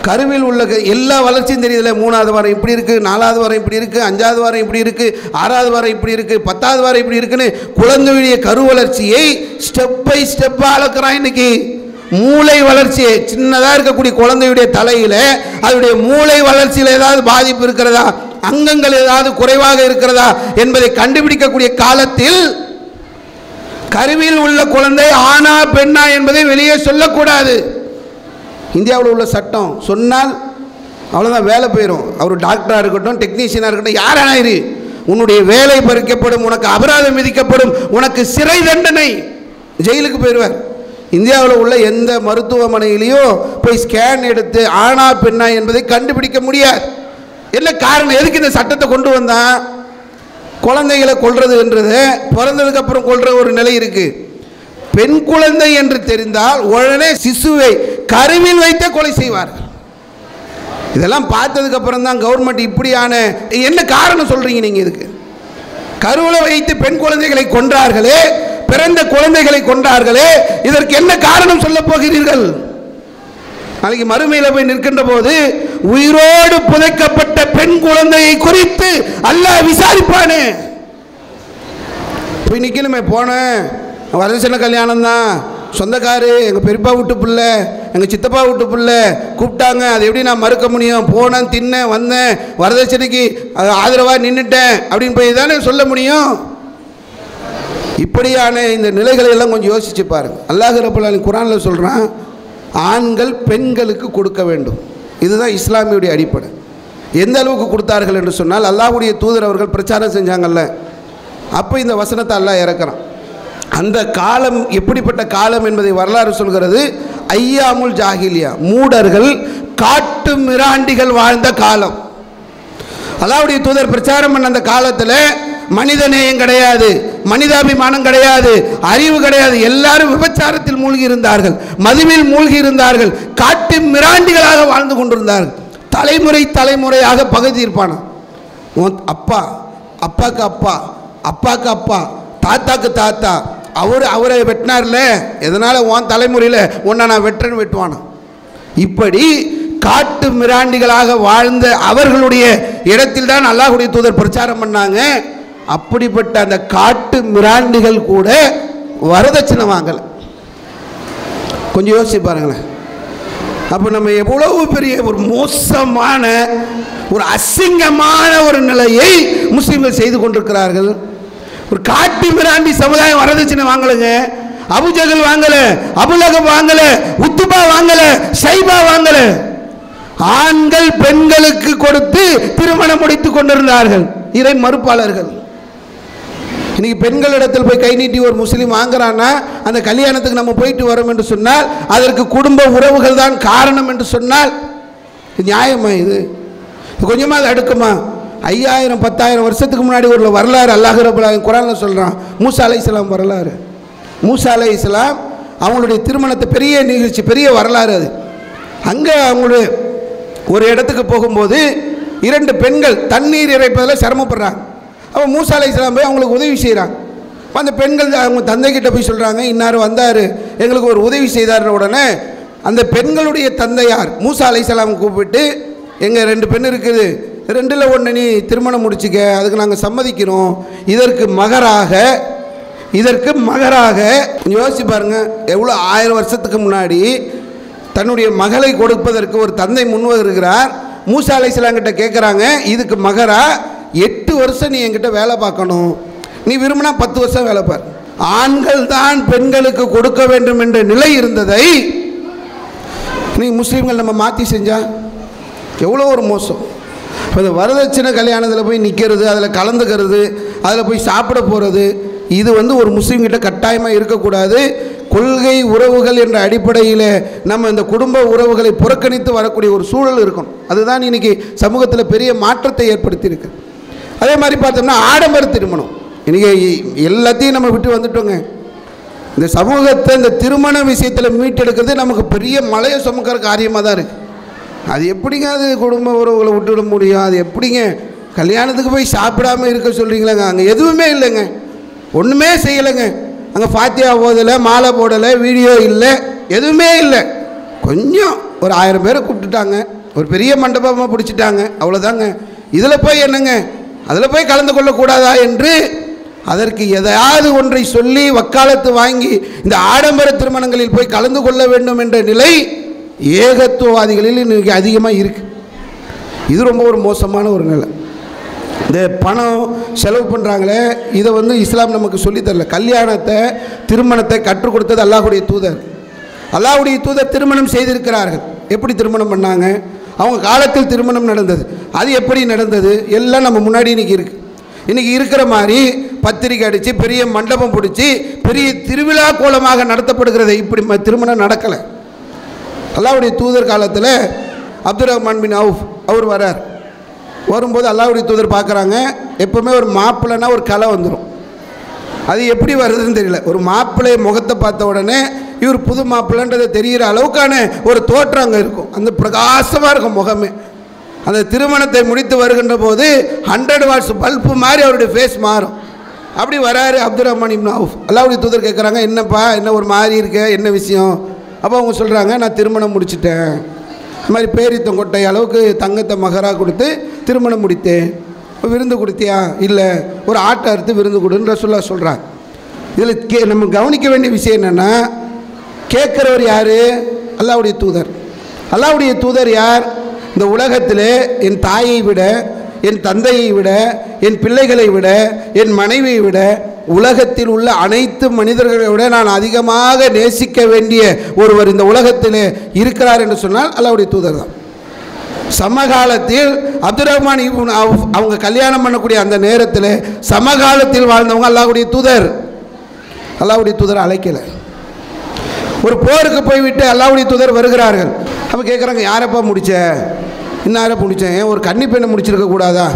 கருவில் உள்ள எல்லா வளர்ச்சியும் தெரியுதுல, 3வது வாரம் இப்படி இருக்குது, 4வது வாரம் இப்படி இருக்குது, 5வது வாரம் இப்படி இருக்குது, 6வது வாரம் இப்படி இருக்குது, 10வது வாரம் இப்படி இருக்குன்னு குழந்தையுடைய கரு வளர்ச்சியை ஸ்டெப் பை ஸ்டெப்பாக அளக்குறான். இன்னைக்கு மூளை வளர்ச்சியை, சின்னதாக இருக்கக்கூடிய குழந்தையுடைய தலையில் அதனுடைய மூளை வளர்ச்சியில் ஏதாவது பாதிப்பு இருக்கிறதா, அங்கங்கள் ஏதாவது குறைவாக இருக்கிறதா என்பதை கண்டுபிடிக்கக்கூடிய காலத்தில் கருவில் உள்ள குழந்தை ஆனா பெண்ணா என்பதை வெளியே சொல்லக்கூடாது. இந்தியாவில் உள்ள சட்டம். சொன்னால் அவ்வளோதான், வேலை போயிடும். அவர் டாக்டராக இருக்கட்டும், டெக்னீஷியனாக இருக்கட்டும், யாராயிரு, உன்னுடைய வேலை பறிக்கப்படும், உனக்கு அபராதம் விதிக்கப்படும், உனக்கு சிறை தண்டனை, ஜெயிலுக்கு போயிடுவார். இந்தியாவில் உள்ள எந்த மருத்துவமனையிலையோ போய் ஸ்கேன் எடுத்து ஆனா பெண்ணா என்பதை கண்டுபிடிக்க முடியாது. என்ன காரணம்? எதுக்கு இந்த சட்டத்தை கொண்டு வந்தான்? குழந்தைகளை கொல்றது என்றது பிறந்ததுக்கு அப்புறம் கொல்ற ஒரு நிலை இருக்கு. பெண் குழந்தை என்று தெரிந்தால் உடனே சிசுவை கருவில் வைத்தே கொலை செய்வார்கள். இதெல்லாம் பார்த்ததுக்கு அப்புறம் தான் கவர்மெண்ட் இப்படியான, என்ன காரணம் சொல்றீங்க நீங்க? இதுக்கு கருவில் வைத்து பெண் குழந்தைகளை கொன்றார்களே, பிறந்த குழந்தைகளை கொன்றார்களே, இதற்கு என்ன காரணம் சொல்ல போகிறீர்கள்? நாளைக்கு மறுமையில் போய் நிற்கின்ற போது உயிரோடு புதைக்கப்பட்ட பெண் குழந்தையை குறித்து அல்லாஹ் விசாரிப்பானே. போய் நிக்கணுமே, போனேன் வரதட்சணை கல்யாணம் தான், சொந்தக்காரு, எங்கள் பெரியப்பா வீட்டு பிள்ளை, எங்கள் சித்தப்பா வீட்டு பிள்ளை கூப்பிட்டாங்க, அதை எப்படி நான் மறுக்க முடியும்? போனேன், தின்னேன், வந்தேன், வரதட்சணைக்கு ஆதரவாக நின்றுட்டேன் அப்படின்னு போய் தானே சொல்ல முடியும்? இப்படியான இந்த நிலைகளை எல்லாம் கொஞ்சம் யோசிச்சு பாருங்க. அல்லாஹ் ரப்பல் ஆலமீன் குர்ஆனில் சொல்கிறான், ஆண்கள் பெண்களுக்கு கொடுக்க வேண்டும். இதுதான் இஸ்லாமியுடைய அடிப்படை. எந்த அளவுக்கு கொடுத்தார்கள் என்று சொன்னால், அல்லாஹ்வுடைய தூதர் அவர்கள் பிரச்சாரம் செஞ்சாங்கல்ல, அப்போ இந்த வசனத்தை அல்லாஹ் இறக்குறான். அந்த காலம் எப்படிப்பட்ட காலம் என்பதை வரலாறு சொல்கிறது. ஐயாமுல் ஜாஹிலியா, மூடர்கள், காட்டு மிராண்டிகள் வாழ்ந்த காலம். அல்லாஹ்வுடைய தூதர் பிரச்சாரம் பண்ண அந்த காலத்தில் மனிதநேயம் கிடையாது, மனிதாபிமானம் கிடையாது, அறிவு கிடையாது. எல்லாரும் விபச்சாரத்தில் மூழ்கி இருந்தார்கள், மதுவில் மூழ்கி இருந்தார்கள், காட்டு மிராண்டிகளாக வாழ்ந்து கொண்டிருந்தார்கள். தலைமுறை தலைமுறையாக பகை தீர்ப்பானா. உன் அப்பா, அப்பாக்கு அப்பா, அப்பாக்கு அப்பா, தாத்தாக்கு தாத்தா, அவரை வெட்டினார்ல, எதனால் உன் தலைமுறையில் உன்னை நான் வெட்டுறேன்னு வெட்டுவானா. இப்படி காட்டு மிராண்டிகளாக வாழ்ந்த அவர்களுடைய இடத்தில் தான் அல்லாஹ்வுடைய தூதர் பிரச்சாரம் பண்ணாங்க. அப்படிப்பட்ட அந்த காட்டு மிராண்டிகள் கூட வரதட்சணை வாங்கலை. கொஞ்சம் யோசிச்சு பாருங்களேன். அப்போ நம்ம எவ்வளவு பெரிய ஒரு மோசமான ஒரு அசிங்கமான ஒரு நிலையை முஸ்லிம்கள் செய்து கொண்டிருக்கிறார்கள். ஒரு காட்டு மிராண்டி சமுதாயம் வரதட்சணை வாங்கலைங்க. அபுஜகல் வாங்கல, அபுலகப் வாங்கல, உத்துபா வாங்கல, ஷைபா வாங்கல. ஆண்கள் பெண்களுக்கு கொடுத்து திருமணம் முடித்துக் கொண்டிருந்தார்கள் இறை மறுப்பாளர்கள். இன்னைக்கு பெண்களிடத்தில் போய் கை நீட்டி ஒரு முஸ்லீம் வாங்குறான்னா அந்த கல்யாணத்துக்கு நம்ம போயிட்டு வரோம் என்று சொன்னால் அதற்கு குடும்ப உறவுகள் தான் காரணம் என்று சொன்னால் நியாயமா? இது கொஞ்சமாக அது அடுக்குமா? 5000-10,000 வருஷத்துக்கு முன்னாடி ஒரு வரலாறு அல்லாஹ் ரப்பல் ஆலமீன் குர்ஆன்ல சொல்றான். மூசா அலைஹிஸ்ஸலாம் வரலாறு. மூசா அலைஹிஸ்ஸலாம் அவங்களுடைய திருமணத்தை பெரிய நிகழ்ச்சி, பெரிய வரலாறு அது. அங்கே அவங்களுடைய ஒரு இடத்துக்கு போகும்போது 2 பெண்கள் தண்ணீர் இறைப்பதில் சிரமப்படுறாங்க. அப்போ மூசா அலைஹிஸ்ஸலாம் போய் அவங்களுக்கு உதவி செய்கிறாங்க. அந்த பெண்கள் அவங்க தந்தைக்கிட்ட போய் சொல்கிறாங்க, இன்னார் வந்தார், எங்களுக்கு ஒரு உதவி செய்தார்ன உடனே அந்த பெண்களுடைய தந்தையார் மூசா அலைஹிஸ்ஸலாம் கூப்பிட்டு, எங்கள் 2 பெண் இருக்குது, 2ல் 1 நீ திருமணம் முடிச்சிக்க, அதுக்கு நாங்கள் சம்மதிக்கிறோம். இதற்கு மகராக யோசிச்சு பாருங்க, எவ்வளோ 1000 வருஷத்துக்கு முன்னாடி தன்னுடைய மகளை கொடுப்பதற்கு ஒரு தந்தை முன்வருகிறார். மூசா அலைஹிஸ்ஸலாம் கிட்ட கேட்குறாங்க, இதுக்கு மகரா 8 வருஷம் நீ என்கிட்ட வேலை பார்க்கணும், நீ விரும்பினா 10 வருஷம் வேலை பார். ஆண்கள் தான் பெண்களுக்கு கொடுக்க வேண்டும் என்ற நிலை இருந்ததை நீ முஸ்லீம்கள் நம்ம மாற்றி செஞ்சா எவ்வளோ ஒரு மோசம். இப்போ வரதட்சணை கல்யாணத்தில் போய் நிற்கிறது, அதில் கலந்துக்கிறது, அதில் போய் சாப்பிட போகிறது, இது ஒரு முஸ்லீம்கிட்ட கட்டாயமாக இருக்கக்கூடாது. கொள்கை உறவுகள் என்ற அடிப்படையில் நம்ம இந்த குடும்ப உறவுகளை புறக்கணித்து வரக்கூடிய ஒரு சூழல் இருக்கணும். அதுதான் இன்றைக்கி சமூகத்தில் பெரிய மாற்றத்தை ஏற்படுத்தியிருக்கு. அதே மாதிரி பார்த்தோம்னா ஆடம்பர திருமணம் இன்றைக்கி எல்லாத்தையும் நம்ம விட்டு வந்துட்டோங்க. இந்த சமூகத்தை இந்த திருமண விஷயத்தில் மீட்டெடுக்கிறது நமக்கு பெரிய மலையை சுமக்கிற காரியமாக தான் இருக்குது. அது எப்படிங்க அது குடும்ப உறவுகளை விட்டுவிட முடியும்? அது எப்படிங்க கல்யாணத்துக்கு போய் சாப்பிடாமல் இருக்க சொல்கிறீங்களாங்க? அங்கே எதுவுமே இல்லைங்க, ஒன்றுமே செய்யலைங்க. அங்கே ஃபாத்தியா ஓதலை, மாலை போடலை, வீடியோ இல்லை, எதுவுமே இல்லை. கொஞ்சம் ஒரு 1000 பேரை கூப்பிட்டுட்டாங்க, ஒரு பெரிய மண்டபமாக பிடிச்சிட்டாங்க, அவ்வளோதாங்க. இதில் போய் என்னங்க, அதில் போய் கலந்து கொள்ளக்கூடாதா என்று அதற்கு எதையாவது ஒன்றை சொல்லி வக்காலத்து வாங்கி இந்த ஆடம்பர திருமணங்களில் போய் கலந்து கொள்ள வேண்டும் என்ற நிலை ஏகத்துவவாதிகளில் இன்றைக்கி அதிகமாக இருக்குது. இது ரொம்ப ஒரு மோசமான ஒரு நிலை. இந்த பணம் செலவு பண்ணுறாங்களே, இதை இஸ்லாம் நமக்கு சொல்லித்தரல. கல்யாணத்தை திருமணத்தை கற்றுக் கொடுத்தது அல்லாஹ்வுடைய தூதர். அல்லாஹ்வுடைய தூதர் திருமணம் செய்திருக்கிறார்கள். எப்படி திருமணம் பண்ணாங்க, அவங்க காலத்தில் திருமணம் நடந்தது, அது எப்படி நடந்தது எல்லாம் நம்ம முன்னாடி இன்றைக்கி இருக்குது. இன்றைக்கி இருக்கிற மாதிரி பத்திரிக்கை அடித்து பெரிய மண்டபம் பிடிச்சி பெரிய திருவிழா கோலமாக நடத்தப்படுகிறது. இப்படி திருமணம் நடக்கலை. அல்லாஹ்வுடைய தூதர் காலத்தில் அப்துல் ரஹ்மான் பின் அவுஃப் அவர் வரார். வரும்போது அல்லாஹ்வுடைய தூதர் பார்க்குறாங்க, எப்போவுமே ஒரு மாப்பிள்ளைனா ஒரு கலை வந்துடும். அது எப்படி வருதுன்னு தெரியல. ஒரு மாப்பிள்ளை முகத்தை பார்த்த உடனே இவர் புது மாப்பிள்ளைன்றது தெரிகிற அளவுக்கான ஒரு தோற்றம் அங்கே இருக்கும். அந்த பிரகாசமாக இருக்கும் முகமே. அந்த திருமணத்தை முடித்து வருகின்ற போது 100 வாட்ஸ் பல்பு மாதிரி அவருடைய ஃபேஸ் மாறும். அப்படி வராரு அப்துல் ரஹ்மான் இப்னு அவுஃப். அல்லாஹ்வுடைய தூதர் கேட்குறாங்க, என்னப்பா என்ன ஒரு மாதிரி இருக்க, என்ன விஷயம்? அப்போ அவங்க சொல்கிறாங்க, நான் திருமணம் முடிச்சிட்டேன், இந்த மாதிரி பேரித்தங்கொட்டை அளவுக்கு தங்கத்தை மகராக கொடுத்து திருமணம் முடித்தேன். விருந்து கொடுத்தியா? இல்லை. ஒரு ஆட்டை அறுத்து விருந்து கொடுன்னு ரசூலுல்லாஹ் சொல்கிறாங்க. இதில் நம்ம கவனிக்க வேண்டிய விஷயம் என்னென்னா, கேட்குறவர் யார்? அல்லாஹ்வுடைய தூதர். அல்லாஹ்வுடைய தூதர் யார்? இந்த உலகத்தில் என் தாயை விட, என் தந்தையை விட, என் பிள்ளைகளை விட, என் மனைவியை விட, உலகத்தில் உள்ள அனைத்து மனிதர்களை விட நான் அதிகமாக நேசிக்க வேண்டிய ஒருவர் இந்த உலகத்தில் இருக்கிறார் என்று சொன்னால் அல்லாஹ்வுடைய தூதர் தான். சமகாலத்தில் அப்துல் ரஹ்மான் இப்னு அவுஃப் அவங்க கல்யாணம் பண்ணக்கூடிய அந்த நேரத்தில் சமகாலத்தில் வாழ்ந்தவங்க அல்லாஹ்வுடைய தூதர். அல்லாஹ்வுடைய தூதர் அழைக்கலை. ஒரு போருக்கு போய்விட்டு அல்லாஹ்வுடைய தூதர் வருகிறார்கள். அப்போ கேட்குறாங்க, யாரப்பா முடிச்ச? இன்னார முடித்தேன், ஒரு கன்னி பெண்ணை முடிச்சிருக்க கூடாதா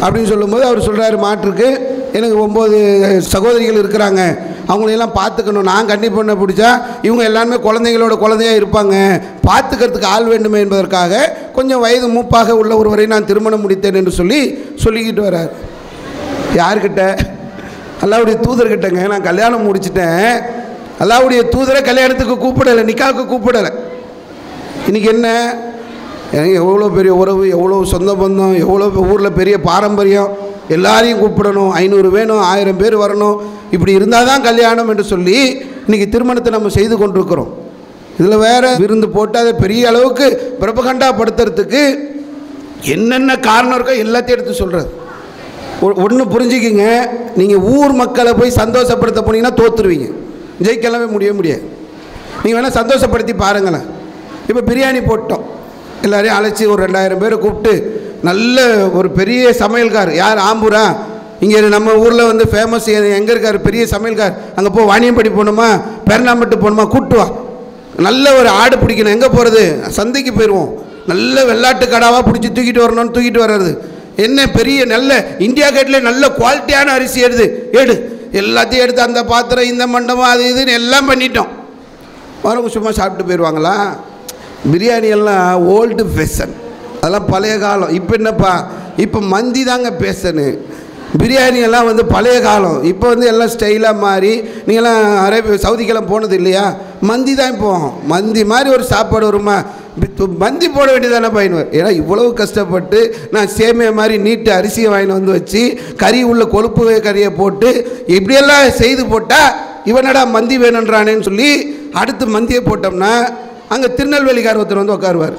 அப்படின்னு சொல்லும்போது அவர் சொல்கிறாரு, மாற்றுக்கு எனக்கு 9 சகோதரிகள் இருக்கிறாங்க, அவங்களையெல்லாம் பார்த்துக்கணும். நான் கன்னி பொண்ணை பிடிச்சா இவங்க எல்லாருமே குழந்தைங்களோட குழந்தையாக இருப்பாங்க, பார்த்துக்கிறதுக்கு ஆள் வேண்டுமே என்பதற்காக கொஞ்சம் வயது மூப்பாக உள்ள ஒருவரை நான் திருமணம் முடித்தேன் என்று சொல்லிக்கிட்டு வர்றார். யார்கிட்ட? அல்லாஹ்வுடைய தூதர்கிட்டங்க. நான் கல்யாணம் முடிச்சிட்டேன், அல்லாஹ்வுடைய தூதரை கல்யாணத்துக்கு கூப்பிடலை, நிக்காவுக்கு கூப்பிடலை. இன்றைக்கி என்ன, எனக்கு எவ்வளோ பெரிய உறவு, எவ்வளோ சொந்த பந்தம், எவ்வளோ ஊரில் பெரிய பாரம்பரியம், எல்லாரையும் கூப்பிடணும், 500 வேணும், 1000 பேர் வரணும், இப்படி இருந்தால் தான் கல்யாணம் என்று சொல்லி இன்றைக்கி திருமணத்தை நம்ம செய்து கொண்டிருக்கிறோம். இதில் வேறு விருந்து போட்டு அதை பெரிய அளவுக்கு பிரபகண்டாப்படுத்துறதுக்கு என்னென்ன காரணம் இருக்கோ எல்லாத்தையும் எடுத்து சொல்கிறது. ஒன்று புரிஞ்சுக்கிங்க, நீங்கள் ஊர் மக்களை போய் சந்தோஷப்படுத்த போனீங்கன்னா தோற்றுருவீங்க, ஜெயிக்கலாமே முடியாது. நீங்கள் வேணால் சந்தோஷப்படுத்தி பாருங்களேன். இப்போ பிரியாணி போட்டோம், எல்லாரையும் அழைச்சி ஒரு 2000 பேரை கூப்பிட்டு நல்ல ஒரு பெரிய சமையல்கார், யார் ஆம்பூரா, இங்கே நம்ம ஊரில் வந்து ஃபேமஸ் எங்கே இருக்கார் பெரிய சமையல்கார், அங்கே போ, வாணியம்படி போகணுமா, பெருநாம்பட்டு போகணுமா, கூட்டுவா, நல்ல ஒரு ஆடு பிடிக்கணும், எங்கே போகிறது, சந்தைக்கு போயிடுவோம், நல்ல வெள்ளாட்டு கடாவாக பிடிச்சி தூக்கிட்டு வரணும்னு தூக்கிட்டு வர்றது. என்ன பெரிய நல்ல இந்தியா கேட்டில் நல்ல குவாலிட்டியான அரிசி எடு எல்லாத்தையும் எடுத்து அந்த பாத்திரம் இந்த மண்டபம் அது இதுன்னு எல்லாம் பண்ணிட்டோம். வரவங்க சும்மா சாப்பிட்டு போயிடுவாங்களா? பிரியாணி எல்லாம் ஓல்டு ஃபேஷன், அதெல்லாம் பழைய காலம். இப்போ என்னப்பா, இப்போ மந்தி தாங்க பேசனு, பிரியாணியெல்லாம் வந்து பழைய காலம். இப்போ வந்து எல்லாம் ஸ்டைலாக மாறி, நீங்களாம் சவுதிக்கெல்லாம் போனது இல்லையா, மந்தி தான் இப்போ. மந்தி மாதிரி ஒரு சாப்பாடு வருமா, மந்தி போட வேண்டியதானே பயனுவார். ஏன்னா இவ்வளவு கஷ்டப்பட்டு நான் சேமியா மாதிரி நீட்டு அரிசியை வாங்கிட்டு வந்து வச்சு கறி உள்ள கொழுப்பு கறியை போட்டு இப்படியெல்லாம் செய்து போட்டால் இவனடா மந்தி வேணுன்றானேன்னு சொல்லி அடுத்து மந்தியை போட்டோம்னா அங்கே திருநெல்வேலிக்கார ஒருத்தர் வந்து உட்காருவார்.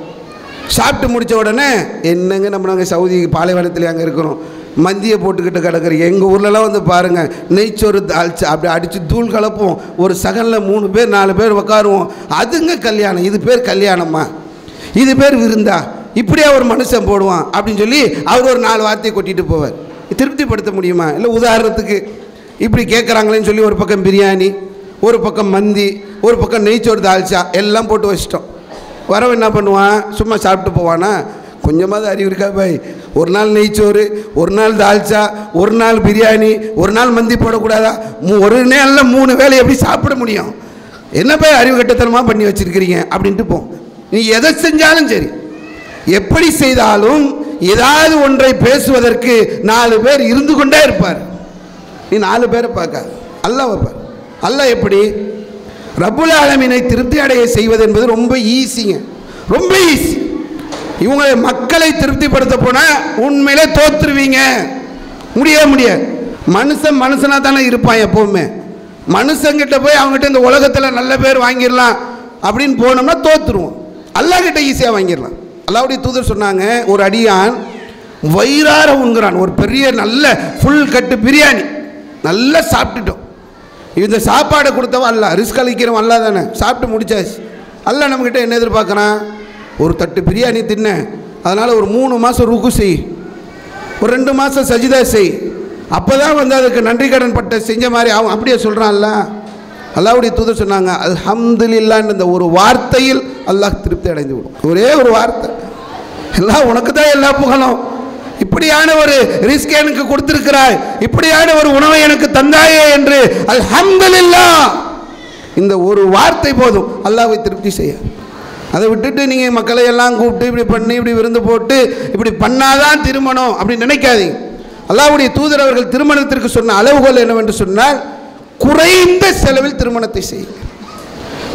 சாப்பிட்டு முடித்த உடனே என்னங்க நம்ம நாங்கள் சவுதி பாலைவனத்துலேயே அங்கே இருக்கிறோம், மந்தியை போட்டுக்கிட்டு கிடக்குற எங்கள் ஊர்லலாம் வந்து பாருங்கள், நெய்ச்சோறு தாளிச்சு அப்படி அடித்து தூள் கலப்போம், ஒரு சகனில் 3 பேர் 4 பேர் உட்காருவோம், அதுங்க கல்யாணம், இது பேர் கல்யாணமா, இது பேர் விருந்தா, இப்படியா ஒரு மனுஷன் போடுவான் அப்படின்னு சொல்லி அவர் ஒரு 4 வார்த்தையை கொட்டிட்டு போவார். திருப்திப்படுத்த முடியுமா? இல்லை உதாரணத்துக்கு இப்படி கேட்குறாங்களேன்னு சொல்லி ஒரு பக்கம் பிரியாணி, ஒரு பக்கம் மந்தி, ஒரு பக்கம் நெய்ச்சோறு தால்ச்சா எல்லாம் போட்டு வச்சிட்டோம். வரவன் என்ன பண்ணுவான், சும்மா சாப்பிட்டு போவானா? கொஞ்சமாவது அறிவு இருக்கா பாய்? ஒரு நாள் நெய்ச்சோறு, ஒரு நாள் தால்ச்சா, ஒரு நாள் பிரியாணி, ஒரு நாள் மந்தி போடக்கூடாதா? ஒரு நாளில் 3 வேளை எப்படி சாப்பிட முடியும்? என்ன போய் அறிவு கட்டத்தனமாக பண்ணி வச்சுருக்கிறீங்க அப்படின்ட்டு போ. நீ எதை செஞ்சாலும் சரி, எப்படி செய்தாலும் ஏதாவது ஒன்றை பேசுவதற்கு 4 பேர் இருந்து கொண்டே இருப்பார். நீ 4 பேரை பார்க்காது, அல்லாஹ் வைப்பார். அல்லாஹ் எப்படி ரப்புல் ஆலமீனை திருப்தி அடைய செய்வது என்பது ரொம்ப ஈஸிங்க, ரொம்ப ஈஸி. இவங்க மக்களை திருப்திப்படுத்த போனால் உண்மையிலே தோற்றுருவீங்க, முடியாது. மனுஷனாக தானே இருப்பான் எப்போவுமே. மனுஷங்கிட்ட போய் அவங்ககிட்ட இந்த உலகத்தில் நல்ல பேர் வாங்கிடலாம் அப்படின்னு போனோம்னா தோற்றுருவோம். அல்லாஹ் கிட்ட ஈஸியாக வாங்கிடலாம். அல்லாஹ்வுடைய தூதர் சொன்னாங்க, ஒரு அடியான் வயிறார உண்கிறான், ஒரு பெரிய நல்ல ஃபுல் கட்டு பிரியாணி நல்லா சாப்பிட்டுட்டோம். இந்த சாப்பாடை கொடுத்தவன் அல்ல, ரிஸ்க் அளிக்கிறவன் அல்ல தானே. சாப்பிட்டு முடிச்சாச்சு. அல்ல நம்மக்கிட்ட என்ன எதிர்பார்க்குறான்? ஒரு தட்டு பிரியாணி தின்ன, அதனால் ஒரு 3 மாதம் ருக்கு செய், ஒரு 2 மாதம் சஜிதா செய், அப்போ தான் வந்து அதுக்கு நன்றி கடன் பட்ட செஞ்ச மாதிரி அவன் அப்படியே சொல்கிறான்ல. அல்லாஹ்வுடைய தூதர் சொன்னாங்க, அல்ஹம்துலில்லாஹ் இந்த ஒரு வார்த்தையில் அல்லாஹ் திருப்தி அடைந்து விடும். ஒரே ஒரு வார்த்தை, எல்லாம் உனக்கு தான் எல்லா புகழும், இப்படியான ஒரு ரிஸ்க் எனக்கு கொடுத்திருக்கிறாய், இப்படியான ஒரு உணவை எனக்கு தந்தாயே என்று அல்ஹம்துலில்லாஹ் இந்த ஒரு வார்த்தை போதும் அல்லாஹ்வை திருப்தி செய்ய. அதை விட்டுட்டு நீங்கள் மக்களை எல்லாம் கூப்பிட்டு இப்படி பண்ணி இப்படி விருந்து போட்டு இப்படி பண்ணாதான் திருமணம் அப்படி நினைக்காதீங்க. அல்லாஹ்வுடைய தூதர் அவர்கள் திருமணத்திற்கு சொன்ன அளவுகோல் என்னவென்று சொன்னால், குறைந்த செலவில் திருமணத்தை செய்யுங்க.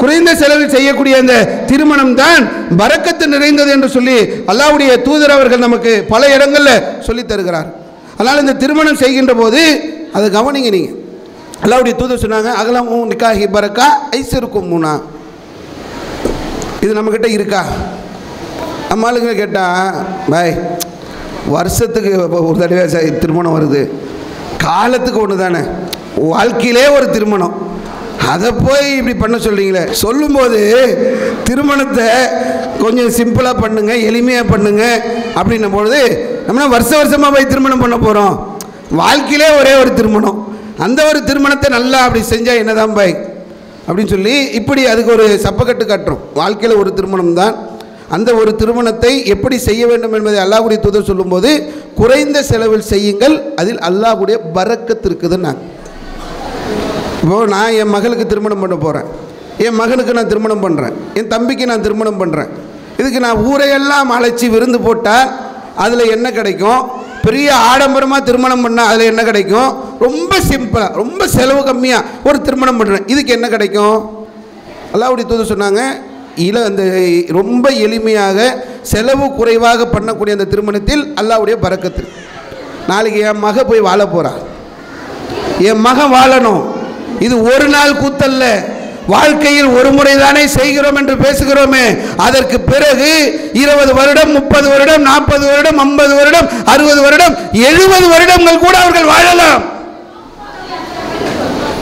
குறைந்த செலவில் செய்யக்கூடிய அந்த திருமணம் தான் பரக்கத்து நிறைந்தது என்று சொல்லி அல்லாஹ்வுடைய தூதர் அவர்கள் நமக்கு பல இடங்களில் சொல்லி தருகிறார். அதனால் இந்த திருமணம் செய்கின்ற போது அதை கவனிங்க. நீங்கள் அல்லாஹ்வுடைய தூதர் சொன்னாங்க, அகலம் நிக்காஹி பரக்கா ஐசிருக்கும் முனா. இது நம்மக்கிட்ட இருக்கா? நம்ம ஆளுங்க கேட்டால், பாய் வருஷத்துக்கு ஒரு தடவை திருமணம் வருது, காலத்துக்கு ஒன்று தானே, வாழ்க்கையிலே ஒரு திருமணம், அதை போய் இப்படி பண்ண சொல்கிறீங்களே. சொல்லும்போது திருமணத்தை கொஞ்சம் சிம்பிளாக பண்ணுங்க, எளிமையாக பண்ணுங்க அப்படின்னும் பொழுது நம்ம வருஷமாக போய் திருமணம் பண்ண போகிறோம். வாழ்க்கையிலே ஒரே ஒரு திருமணம், அந்த ஒரு திருமணத்தை நல்லா அப்படி செஞ்சால் என்னதான் பாய் அப்படின்னு சொல்லி இப்படி அதுக்கு ஒரு சப்பக்கட்டு கட்டுறோம். வாழ்க்கையில் ஒரு திருமணம் தான், அந்த ஒரு திருமணத்தை எப்படி செய்ய வேண்டும் என்பதை அல்லாஹ்வுடைய தூதர் சொல்லும்போது, குறைந்த செலவில் செய்யுங்கள், அதில் அல்லாஹ்வுடைய பரக்கத்து இருக்குதுன்னு. இப்போது நான் என் மகளுக்கு திருமணம் பண்ண போகிறேன், என் மகனுக்கு நான் திருமணம் பண்ணுறேன், என் தம்பிக்கு நான் திருமணம் பண்ணுறேன். இதுக்கு நான் ஊரையெல்லாம் அழைச்சி விருந்து போட்டால் அதில் என்ன கிடைக்கும்? பெரிய ஆடம்பரமாக திருமணம் பண்ணால் அதில் என்ன கிடைக்கும்? ரொம்ப சிம்பிளாக, ரொம்ப செலவு கம்மியாக ஒரு திருமணம் பண்ணுறேன், இதுக்கு என்ன கிடைக்கும்? அல்லாஹ்வுடைய தூதர் சொன்னாங்க, அந்த ரொம்ப எளிமையாக செலவு குறைவாக பண்ணக்கூடிய அந்த திருமணத்தில் அல்லாஹ்வுடைய பரக்கத்து. நாளைக்கு என் மக போய் வாழ போகிறா, என் மகன் வாழணும். இது ஒரு நாள் கூத்தல்ல, வாழ்க்கையில் ஒரு முறை தானே செய்கிறோம் என்று பேசுகிறோமே. அதற்கு பிறகு 20 வருடம், 30 வருடம், 40 வருடம், 50 வருடம், 60 வருடம், 70 வருடங்கள் கூட அவர்கள் வாழலாம்.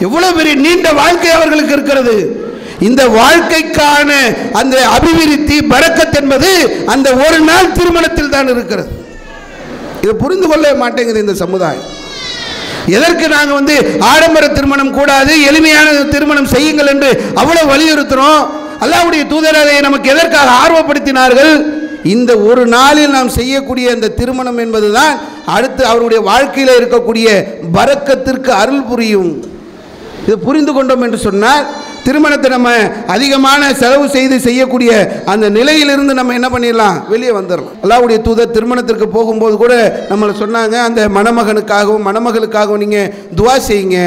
எவ்வளவு பெரிய நீண்ட வாழ்க்கை அவர்களுக்கு இருக்கிறது. இந்த வாழ்க்கைக்கான அந்த அபிவிருத்தி பரக்கத் என்பது அந்த ஒரு நாள் திருமணத்தில் தான் இருக்கிறது. இதை புரிந்து கொள்ள மாட்டேங்குது இந்த சமுதாயம். எதற்கு நாங்கள் ஆடம்பர திருமணம் கூடாது, எளிமையான திருமணம் செய்யுங்கள் என்று அவ்வளவு வலியுறுத்துறோம்? அல்லாஹ்வுடைய தூதர் அதை நமக்கு எதற்காக ஆர்வப்படுத்தினார்கள்? இந்த ஒரு நாளில் நாம் செய்யக்கூடிய இந்த திருமணம் என்பதுதான் அடுத்து அவருடைய வாழ்க்கையில் இருக்கக்கூடிய பரக்கத்திற்கு அருள் புரியும். இது புரிந்து கொண்டோம் என்று சொன்னால் திருமணத்தை நம்ம அதிகமான செலவு செய்து செய்யக்கூடிய அந்த நிலையிலிருந்து நம்ம என்ன பண்ணிடலாம், வெளியே வந்துடலாம். அல்லாஹ்வுடைய தூதர் திருமணத்திற்கு போகும்போது கூட நம்மளை சொன்னாங்க, அந்த மணமகனுக்காகவும் மணமகளுக்காகவும் நீங்கள் துவா செய்யுங்க.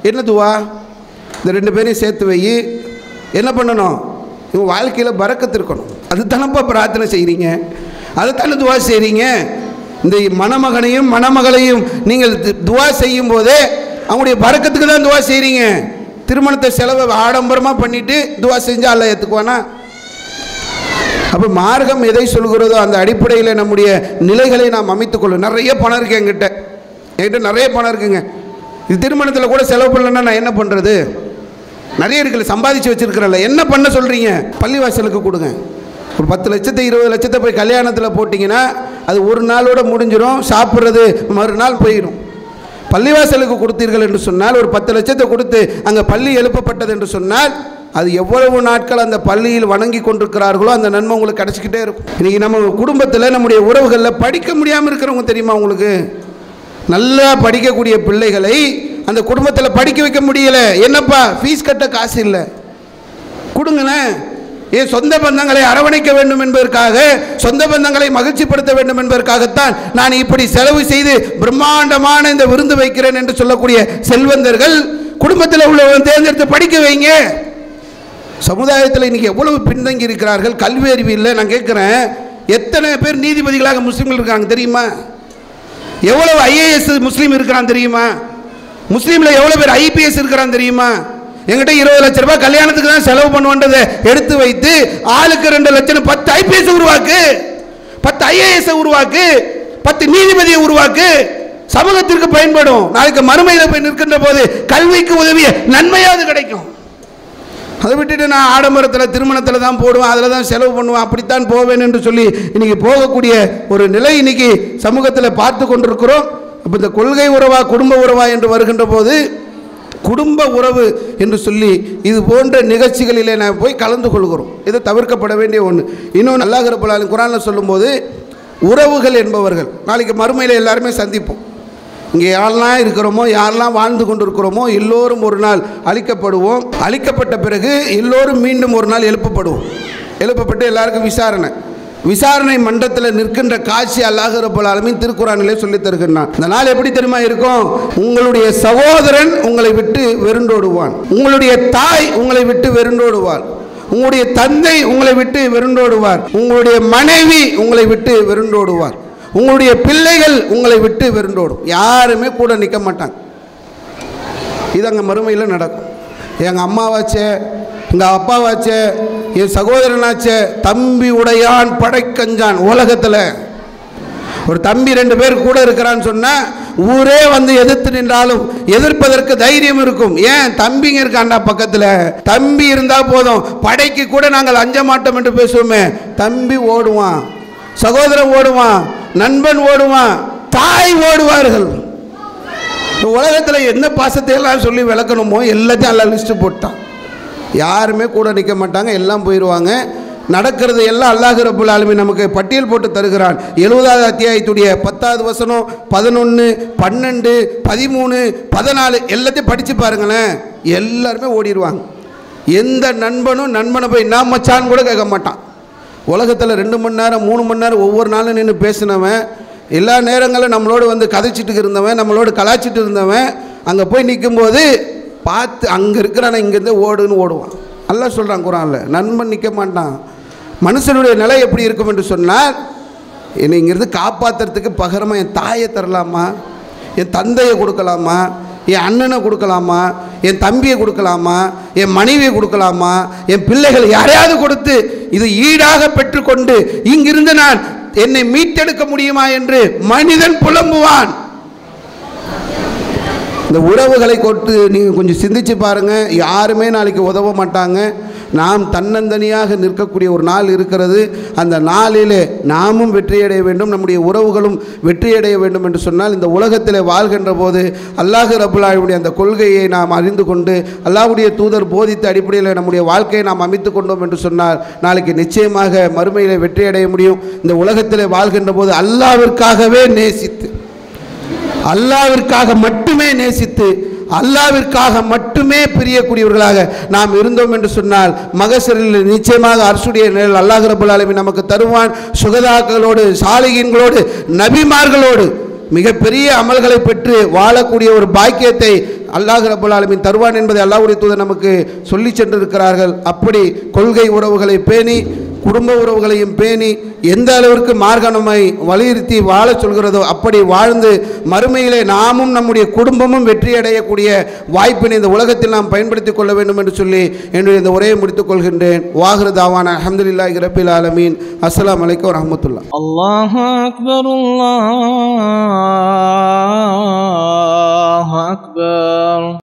என்ன துவா? இந்த 2 பேரையும் சேர்த்து வை. என்ன பண்ணணும்? இவங்க வாழ்க்கையில் பரக்கத்து இருக்கணும். அது தானப்பா பிரார்த்தனை செய்கிறீங்க, அதை தானே துவா செய்கிறீங்க. இந்த மணமகனையும் மணமகளையும் நீங்கள் துவா செய்யும் போதே அவங்களுடைய பரக்கத்துக்கு தான் துவா செய்கிறீங்க. திருமணத்தை செலவை ஆடம்பரமாக பண்ணிட்டு துவா செஞ்சால் அல்லாஹ் ஏற்றுக்குவானா? அப்போ மார்க்கம் எதை சொல்கிறதோ அந்த அடிப்படையில் நம்முடைய நிலைகளை நாம் அமைத்துக்கொள்ளும். நிறைய பணம் இருக்குது என்கிட்ட நிறைய பணம் இருக்குங்க. இது திருமணத்தில் கூட செலவு பண்ணலன்னா நான் என்ன பண்ணுறது? நிறைய இருக்குல்ல, சம்பாதிச்சு வச்சுருக்கிறல்ல, என்ன பண்ண சொல்கிறீங்க? பள்ளிவாசலுக்கு கொடுங்க. ஒரு 10 லட்சத்தை 20 லட்சத்தை போய் கல்யாணத்தில் போட்டிங்கன்னா அது ஒரு நாளோட முடிஞ்சிடும். சாப்பிட்றது மறுநாள் போயிடும். பள்ளிவாசலுக்கு கொடுத்தீர்கள் என்று சொன்னால், ஒரு 10 லட்சத்தை கொடுத்து அங்கே பள்ளி எழுப்பப்பட்டது என்று சொன்னால், அது எவ்வளவு நாட்கள் அந்த பள்ளியில் வணங்கி கொண்டிருக்கிறார்களோ அந்த நன்மை உங்களுக்கு கிடச்சிக்கிட்டே இருக்கும். இன்றைக்கி நம்ம குடும்பத்தில் நம்முடைய உறவுகளில் படிக்க முடியாமல் இருக்கிறவங்க தெரியுமா உங்களுக்கு? நல்லா படிக்கக்கூடிய பிள்ளைகளை அந்த குடும்பத்தில் படிக்க வைக்க முடியலை. என்னப்பா ஃபீஸ் கட்ட காசு இல்லை, கொடுங்களேன். ஏன் சொந்த பந்தங்களை அரவணைக்க வேண்டும் என்பதற்காக, சொந்த பந்தங்களை மகிழ்ச்சிப்படுத்த வேண்டும் என்பதற்காகத்தான் நான் இப்படி செலவு செய்து பிரம்மாண்டமான இந்த விருந்து வைக்கிறேன் என்று சொல்லக்கூடிய செல்வந்தர்கள் குடும்பத்தில் உள்ளவர்கள் தேர்ந்தெடுத்து படிக்க வைங்க. சமுதாயத்தில் இன்னைக்கு எவ்வளவு பின்தங்கி இருக்கிறார்கள் கல்வி அறிவு இல்லை. நான் கேட்குறேன், எத்தனை பேர் நீதிபதிகளாக முஸ்லீம்கள் இருக்காங்க தெரியுமா? எவ்வளவு IAS முஸ்லீம் இருக்கிறான் தெரியுமா? முஸ்லீமில் எவ்வளோ பேர் IPS இருக்கிறான் தெரியுமா? எங்கிட்ட 20 லட்ச ரூபாய் கல்யாணத்துக்கு தான் செலவு பண்ணுவோன்றதை எடுத்து வைத்து ஆளுக்கு 2 லட்சம் 10 IPS உருவாக்கு, 10 IAS உருவாக்கு, 10 நீதிபதியை உருவாக்கு. சமூகத்திற்கு பயன்படும். நாளைக்கு மறுமையில் போய் நிற்கின்ற போது கல்விக்கு உதவிய நன்மையாவது கிடைக்கும். அதை விட்டுட்டு நான் ஆடம்பரத்தில் திருமணத்தில் தான் போடுவேன், அதில் தான் செலவு பண்ணுவேன், அப்படித்தான் போவேன் என்று சொல்லி இன்னைக்கு போகக்கூடிய ஒரு நிலை இன்னைக்கு சமூகத்தில் பார்த்து கொண்டிருக்கிறோம். அப்போ இந்த கொள்கை உறவா குடும்ப உறவா என்று வருகின்ற போது, குடும்ப உறவு என்று சொல்லி இது போன்ற நிகழ்ச்சிகளிலே நான் போய் கலந்து கொள்கிறோம். இது தவிர்க்கப்பட வேண்டிய ஒன்று. இன்னொன்று அல்லாஹ் ரப்பல் ஆலமீன் குர்ஆனில் சொல்லும்போது, உறவுகள் என்பவர்கள் நாளைக்கு மறுமையில் எல்லாருமே சந்திப்போம். இங்கே யாரெல்லாம் இருக்கிறோமோ, யாரெல்லாம் வாழ்ந்து கொண்டு இருக்கிறோமோ எல்லோரும் ஒரு நாள் அழிக்கப்படுவோம். அழிக்கப்பட்ட பிறகு எல்லோரும் மீண்டும் ஒரு நாள் எழுப்பப்படுவோம். எழுப்பப்பட்டு எல்லாருக்கும் விசாரணை மன்றத்தில் நிற்கின்ற காட்சி அல்லாஹ் ரப்பல் ஆலமீன் திருக்குர்ஆனிலே சொல்லி தருகிறான். இந்த நாள் எப்படி தெரியுமா இருக்கும்? உங்களுடைய சகோதரன் உங்களை விட்டு வெறுண்டோடுவான், உங்களுடைய தாய் உங்களை விட்டு வெறுண்டோடுவாள், உங்களுடைய தந்தை உங்களை விட்டு வெறுண்டோடுவார், உங்களுடைய மனைவி உங்களை விட்டு வெறுண்டோடுவார், உங்களுடைய பிள்ளைகள் உங்களை விட்டு வெறுண்டோடும். யாருமே கூட நிற்க மாட்டாங்க. இது அங்கே மறுமையில் நடக்கும். எங்கள் அம்மாவாச்சே, எங்கள் அப்பாவாச்சே, என் சகோதரனாச்சே, தம்பி உடையான் படைக்கஞ்சான். உலகத்தில் ஒரு தம்பி 2 பேர் கூட இருக்கிறான்னு சொன்னால் ஊரே எதிர்த்து நின்றாலும் எதிர்ப்பதற்கு தைரியம் இருக்கும். ஏன்? தம்பிங்க இருக்காண்டா பக்கத்தில். தம்பி இருந்தால் போதும், படைக்கு கூட நாங்கள் அஞ்ச மாட்டோம் என்று பேசுவோமே. தம்பி ஓடுவான், சகோதரன் ஓடுவான், நண்பன் ஓடுவான், தாய் ஓடுவார்கள். உலகத்தில் என்ன பாசத்தை எல்லாம் சொல்லி விளக்கணுமோ எல்லாத்தையும் எல்லாம் லிஸ்ட்டு போட்டான். யாருமே கூட நிற்க மாட்டாங்க, எல்லாம் போயிடுவாங்க. நடக்கிறது எல்லாம் அல்லாஹ் ரப்புல் ஆலமீன் நமக்கு பட்டியல் போட்டு தருகிறான். 70வது அத்தியாயத்துடைய 10வது வசனம், 11, 12, 13, 14 எல்லாத்தையும் படித்து பாருங்களேன். எல்லாருமே ஓடிடுவாங்க. எந்த நண்பனை போய் நான் மச்சான் கூட கேட்க மாட்டான். உலகத்தில் 2 மணி நேரம் 3 மணி நேரம் ஒவ்வொரு நாளும் நின்று பேசினவன், எல்லா நேரங்களும் நம்மளோடு வந்து கதைச்சிட்டு இருந்தவன், நம்மளோடு கலாச்சிட்டு இருந்தவன், அங்கே போய் நிற்கும்போது பார்த்து அங்கே இருக்கிறான இங்கேருந்து ஓடுன்னு ஓடுவான். அல்லாஹ் சொல்கிறான் குர்ஆன்ல, நண்பன் நிற்க மாட்டான். மனுஷனுடைய நிலை எப்படி இருக்கும் என்று சொன்னால், என்னை இங்கிருந்து காப்பாற்றுறதுக்கு பகரமாக என் தாயை தரலாமா, என் தந்தையை கொடுக்கலாமா, என் அண்ணனை கொடுக்கலாமா, என் தம்பியை கொடுக்கலாமா, என் மனைவியை கொடுக்கலாமா, என் பிள்ளைகள் யாரையாவது கொடுத்து இது ஈடாக பெற்றுக்கொண்டு இங்கிருந்து நான் என்னை மீட்டெடுக்க முடியுமா என்று மனிதன் புலம்புவான். இந்த உறவுகளை கொண்டு நீங்கள் கொஞ்சம் சிந்திச்சு பாருங்கள். யாருமே நாளைக்கு உதவ மாட்டாங்க. நாம் தன்னந்தனியாக நிற்கக்கூடிய ஒரு நாள் இருக்கிறது. அந்த நாளிலே நாமும் வெற்றியடைய வேண்டும், நம்முடைய உறவுகளும் வெற்றியடைய வேண்டும் என்று சொன்னால், இந்த உலகத்தில் வாழ்கின்ற போது அல்லாஹ் ரப்புல் ஆலமீனுடைய அந்த கொள்கையை நாம் அறிந்து கொண்டு அல்லாஹ்வுடைய தூதர் போதித்த அடிப்படையில் நம்முடைய வாழ்க்கையை நாம் அமைத்து கொண்டோம் என்று சொன்னால், நாளைக்கு நிச்சயமாக மறுமையிலே வெற்றியடைய முடியும். இந்த உலகத்தில் வாழ்கின்ற போது அல்லாஹ்விற்காகவே நேசித்து, அல்லாஹ்விற்காக மட்டுமே நேசித்து, அல்லாஹ்விற்காக மட்டுமே பிரியக்கூடியவர்களாக நாம் இருந்தோம் என்று சொன்னால், மகசரில் நிச்சயமாக அர்ஷுடைய நிழல் அல்லாஹ் ரப்புல் ஆலமீன் நமக்கு தருவான். சுகதாக்களோடு, சாலிகீன்களோடு, நபிமார்களோடு மிகப்பெரிய அமல்களை பெற்று வாழக்கூடிய ஒரு பாக்கியத்தை அல்லாஹ் ரப்புல் ஆலமீன் தருவான் என்பதை அல்லாஹ்வுடைய தூதர் நமக்கு சொல்லி சென்றிருக்கிறார்கள். அப்படி கொள்கை உறவுகளை பேணி, குடும்ப உறவுகளையும் பேணி, எந்த அளவிற்கு மார்க்கம் நம்மை வலியுறுத்தி வாழ சொல்கிறதோ அப்படி வாழ்ந்து மறுமையிலே நாமும் நம்முடைய குடும்பமும் வெற்றியடையக்கூடிய வாய்ப்பினை இந்த உலகத்தில் நாம் பயன்படுத்திக் கொள்ள வேண்டும் என்று சொல்லி என்னுடைய இந்த உரையை முடித்துக் கொள்கின்றேன். வாஹிரு தாவானா அல்ஹம்துலில்லாஹி ரப்பில் ஆலமீன். அஸ்ஸலாமு அலைக்கும் வரஹ்மத்துல்லாஹ். அல்லாஹு அக்பர், அல்லாஹு அக்பர்.